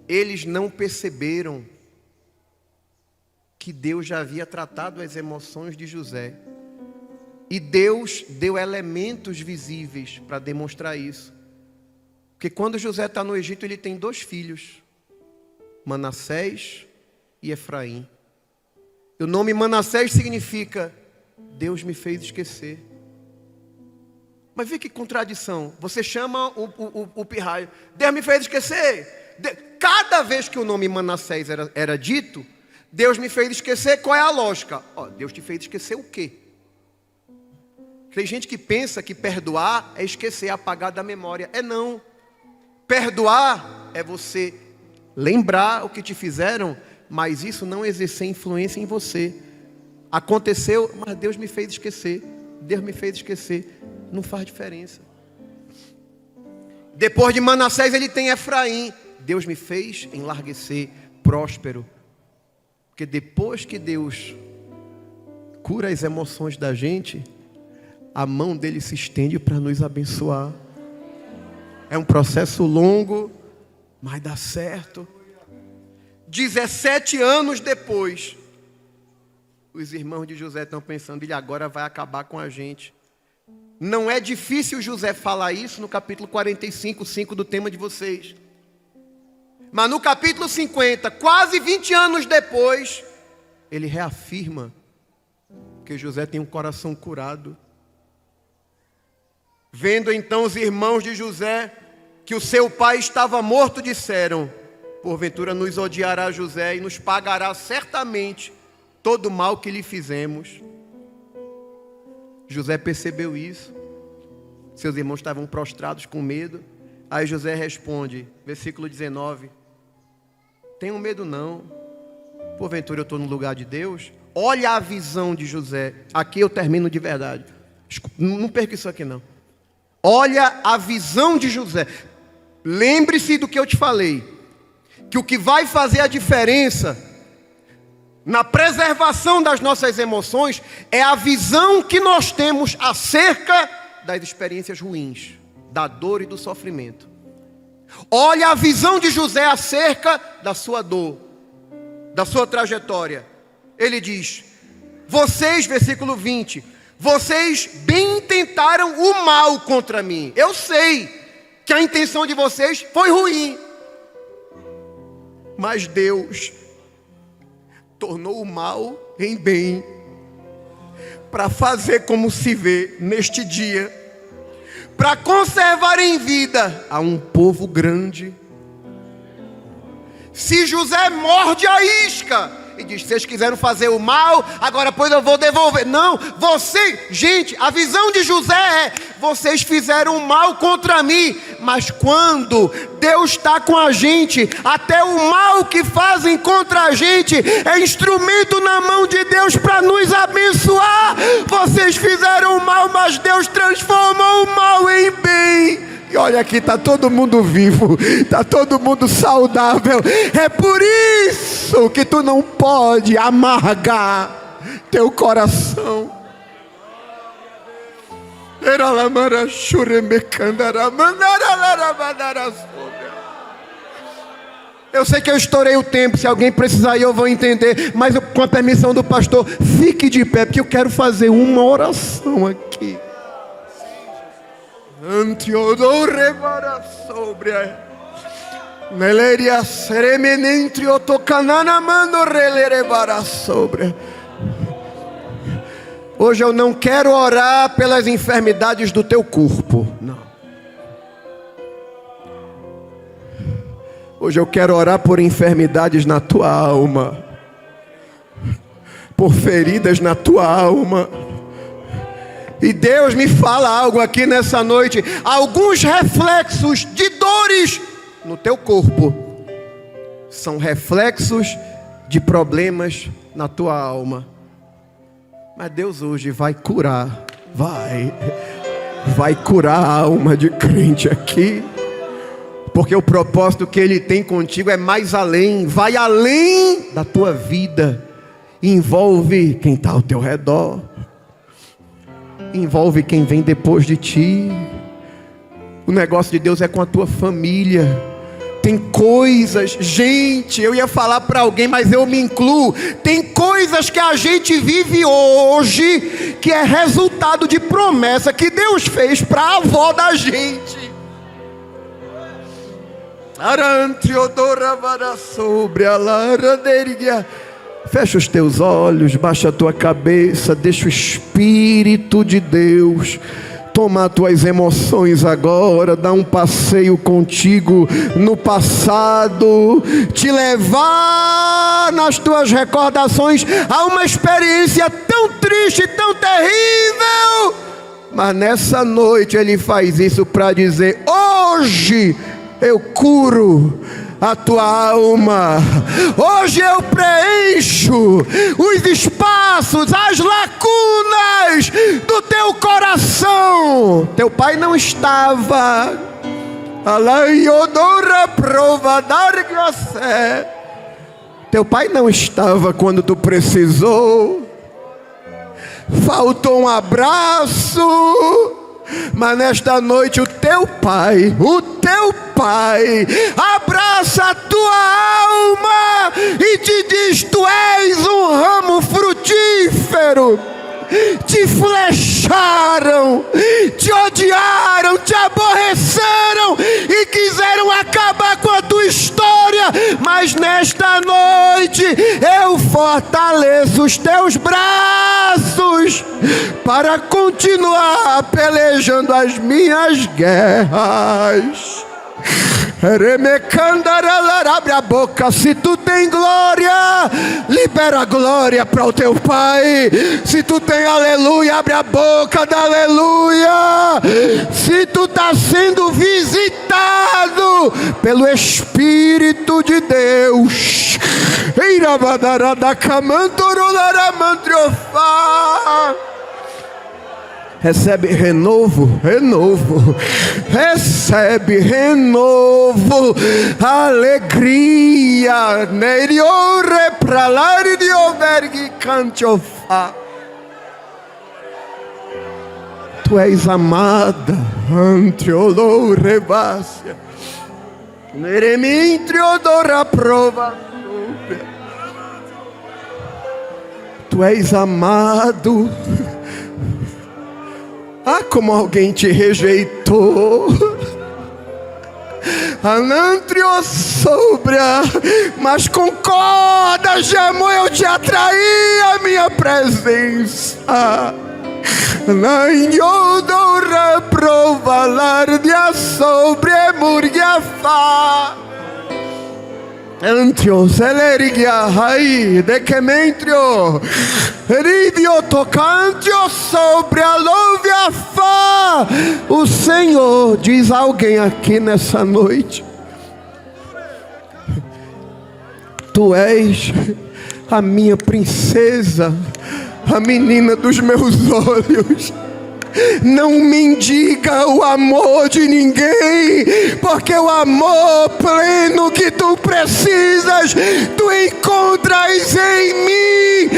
Eles não perceberam que Deus já havia tratado as emoções de José. E Deus deu elementos visíveis para demonstrar isso. Porque quando José está no Egito, ele tem 2 filhos, Manassés e Efraim. E o nome Manassés significa Deus me fez esquecer. Mas vê que contradição. Você chama o pirraio, Deus me fez esquecer. Cada vez que o nome Manassés era dito, Deus me fez esquecer. Qual é a lógica? Deus te fez esquecer o quê? Tem gente que pensa que perdoar é esquecer, apagar da memória. Não. Perdoar é você lembrar o que te fizeram, mas isso não exercer influência em você. Aconteceu, mas Deus me fez esquecer. Deus me fez esquecer. Não faz diferença. Depois de Manassés ele tem Efraim. Deus me fez enlarguecer, próspero. Porque depois que Deus cura as emoções da gente, a mão dele se estende para nos abençoar. É um processo longo, mas dá certo. 17 anos depois, os irmãos de José estão pensando, ele agora vai acabar com a gente. Não é difícil José falar isso no capítulo 45, 5 do tema de vocês. Mas no capítulo 50, quase 20 anos depois, ele reafirma que José tem um coração curado. Vendo então os irmãos de José que o seu pai estava morto, disseram: porventura nos odiará José e nos pagará certamente todo o mal que lhe fizemos. José percebeu isso. Seus irmãos estavam prostrados com medo. Aí José responde, versículo 19: tenham medo não, porventura eu estou no lugar de Deus? Olha a visão de José. Aqui eu termino de verdade. Não perca isso aqui não. Olha a visão de José. Lembre-se do que eu te falei, que o que vai fazer a diferença na preservação das nossas emoções é a visão que nós temos acerca das experiências ruins, da dor e do sofrimento. Olha a visão de José acerca da sua dor, da sua trajetória. Ele diz: vocês, versículo 20, vocês bem intentaram o mal contra mim. Eu sei que a intenção de vocês foi ruim, mas Deus tornou o mal em bem, para fazer como se vê neste dia, para conservar em vida a um povo grande. Se José morde a isca e diz: vocês quiseram fazer o mal, agora pois eu vou devolver. Não, gente, a visão de José é: vocês fizeram o mal contra mim, mas quando Deus está com a gente, até o mal que fazem contra a gente é instrumento na mão de Deus para nos abençoar. Vocês fizeram o mal, mas Deus transformou o mal em bem. E olha aqui, está todo mundo vivo, está todo mundo saudável. É por isso que tu não pode amargar teu coração. Eu sei que eu estourei o tempo, se alguém precisar eu vou entender, mas com a permissão do pastor, fique de pé, porque eu quero fazer uma oração aqui. Antiodore para sobre Neleria seremenentri otocanana mando relere para sobre. Hoje eu não quero orar pelas enfermidades do teu corpo, não. Hoje eu quero orar por enfermidades na tua alma, por feridas na tua alma. E Deus me fala algo aqui nessa noite. Alguns reflexos de dores no teu corpo são reflexos de problemas na tua alma. Mas Deus hoje vai curar. Vai curar a alma de crente aqui. Porque o propósito que Ele tem contigo é mais além. Vai além da tua vida. Envolve quem está ao teu redor. Envolve quem vem depois de ti. O negócio de Deus é com a tua família. Tem coisas, gente, eu ia falar para alguém, mas eu me incluo. Tem coisas que a gente vive hoje que é resultado de promessa que Deus fez para a avó da gente. Fecha os teus olhos, baixa a tua cabeça, deixa o Espírito de Deus tomar tuas emoções agora, dar um passeio contigo no passado, te levar nas tuas recordações a uma experiência tão triste, tão terrível. Mas nessa noite Ele faz isso para dizer: hoje eu curo a tua alma, hoje eu preencho os espaços, as lacunas do teu coração. Teu pai não estava, teu pai não estava quando tu precisou, faltou um abraço. Mas nesta noite o teu pai abraça a tua alma e te diz: tu és um ramo frutífero. Te flecharam, te odiaram, te aborreceram e quiseram acabar com a tua história, mas nesta noite eu fortaleço os teus braços para continuar pelejando as minhas guerras. Abre a boca. Se tu tem glória, libera a glória para o teu pai. Se tu tem aleluia, abre a boca da aleluia. Se tu está sendo visitado pelo Espírito de Deus, recebe renovo, recebe renovo, alegria, neriore pralari de overgi cantiofá. Tu és amada, antiolorevácia, neremintriodora prova. Tu és amado. Ah, como alguém te rejeitou. Anantrio sobra, mas com cordas de amor eu te atraí a minha presença. Nanhodora provalar de sobre murgiafá. Antrio, celerigia, rai, dequementrio, ridio tocantio sobre a louvia fá. O Senhor diz a alguém aqui nessa noite: tu és a minha princesa, a menina dos meus olhos. Não mendiga o amor de ninguém, porque o amor pleno que tu precisas, tu encontras em mim.